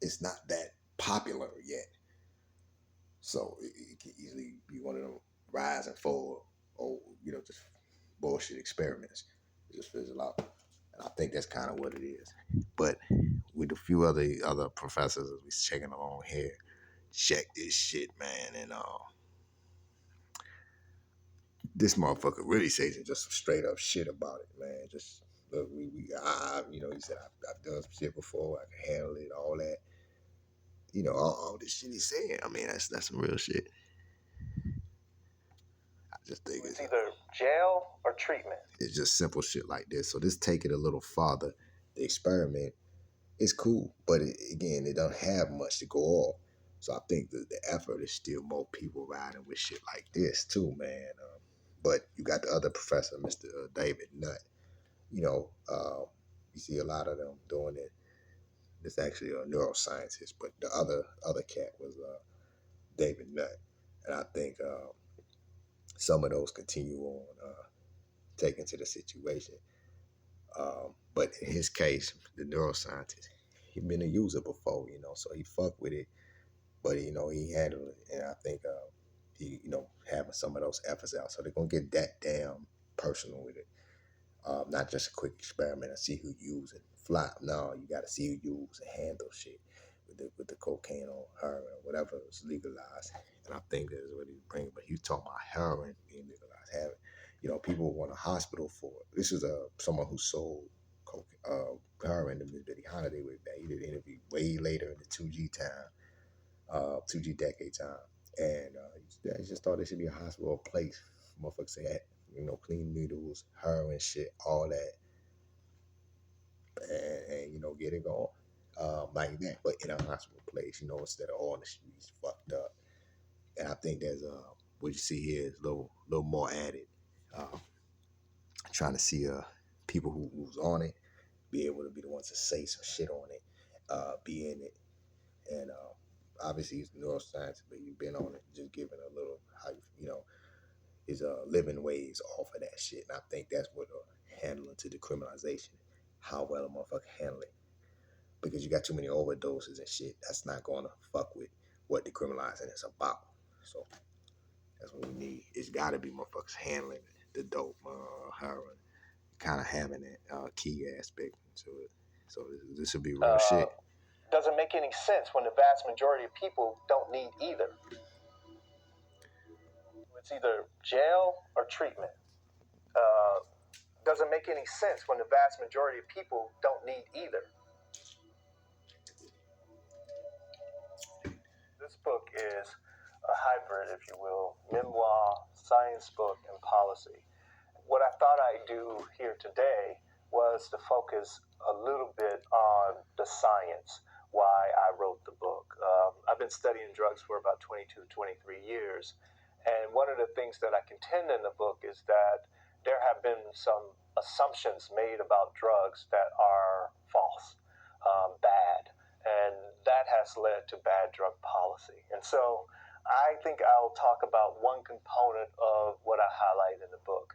it's not that popular yet. So it can easily be one of them rise and fall, or, just bullshit experiments. It just fizzle out. And I think that's kind of what it is. But with a few other professors as we checking along here, check this shit, man. And this motherfucker really says just some straight up shit about it, man. Just look, he said I've done some shit before. I can handle it, all that. All this shit he's saying. I mean, that's some real shit. I just think it's either jail or treatment. It's just simple shit like this. So just take it a little farther. The experiment is cool, but again, it don't have much to go off. So I think the effort is still more people riding with shit like this too, man. But you got the other professor, Mr. David Nutt. You see a lot of them doing it. It's actually a neuroscientist, but the other cat was David Nutt, and I think some of those continue on taking to the situation. But in his case, the neuroscientist, he'd been a user before, so he fucked with it, but he handled it, and I think he, having some of those efforts out, so they're gonna get that damn personal with it. Not just a quick experiment and see who use it. Flop. No, you got to see who use and handle shit with the cocaine or heroin or whatever was legalized. And I think that is what he's bringing. But he's talking about heroin being legalized. Having, people want a hospital for it. This is someone who sold heroin to Miss Betty Holiday way back. He did an interview way later in the 2G time, 2G decade time. And he just thought there should be a hospital place. Motherfuckers say that. Clean needles, heroin shit, all that, and get it going like that. But in a hospital place, instead of all in the streets fucked up. And I think there's what you see here is a little more added. Trying to see people who's on it be able to be the ones to say some shit on it, be in it, and obviously he's a neuroscientist, but you've been on it, just giving a little how his living ways off of that shit. And I think that's what handling to decriminalization, how well a motherfucker handle it. Because you got too many overdoses and shit. That's not gonna fuck with what decriminalizing is about. So that's what we need. It's gotta be motherfuckers handling the dope, heroin, kind of having that key aspect to it. So this would be real shit. Doesn't make any sense when the vast majority of people don't need either. It's either jail or treatment. Doesn't make any sense when the vast majority of people don't need either. This book is a hybrid, if you will, memoir, science book, and policy. What I thought I'd do here today was to focus a little bit on the science, why I wrote the book. I've been studying drugs for about 22, 23 years. And one of the things that I contend in the book is that there have been some assumptions made about drugs that are false, bad. And that has led to bad drug policy. And so I think I'll talk about one component of what I highlight in the book.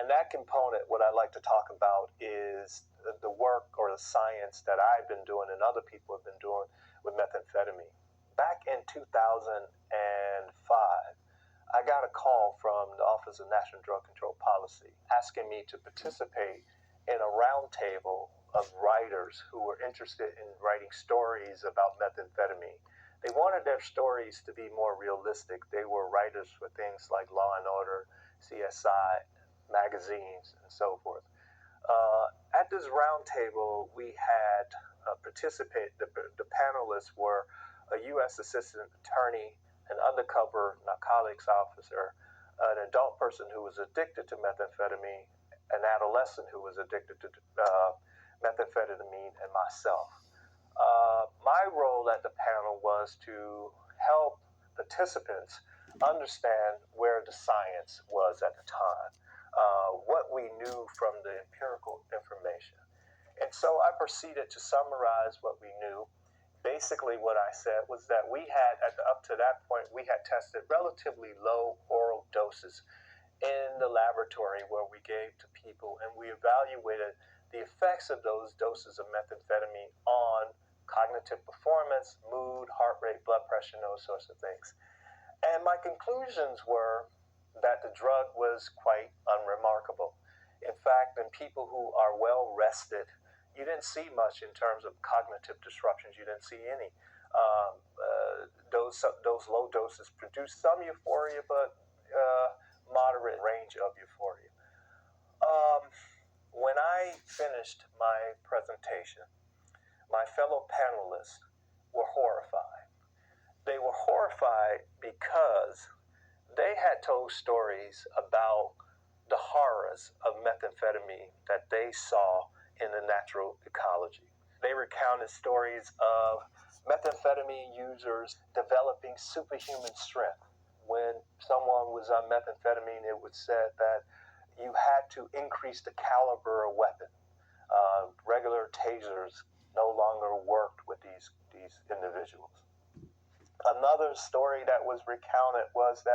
And that component, what I'd like to talk about is the work or the science that I've been doing and other people have been doing with methamphetamine. Back in 2005, I got a call from the Office of National Drug Control Policy asking me to participate in a roundtable of writers who were interested in writing stories about methamphetamine. They wanted their stories to be more realistic. They were writers for things like Law and Order, CSI, magazines, and so forth. At this roundtable, we had the panelists were a U.S. Assistant Attorney, an undercover narcotics officer, an adult person who was addicted to methamphetamine, an adolescent who was addicted to methamphetamine, and myself. My role at the panel was to help participants understand where the science was at the time, what we knew from the empirical information. And so I proceeded to summarize what we knew. Basically, what I said was that we had, up to that point, we had tested relatively low oral doses in the laboratory where we gave to people, and we evaluated the effects of those doses of methamphetamine on cognitive performance, mood, heart rate, blood pressure, and those sorts of things. And my conclusions were that the drug was quite unremarkable. In fact, in people who are well rested, you didn't see much in terms of cognitive disruptions. You didn't see any. Those low doses produced some euphoria, but moderate range of euphoria. When I finished my presentation, my fellow panelists were horrified. They were horrified because they had told stories about the horrors of methamphetamine that they saw in the natural ecology. They recounted stories of methamphetamine users developing superhuman strength. When someone was on methamphetamine, it was said that you had to increase the caliber of weapon. Regular tasers no longer worked with these individuals. Another story that was recounted was that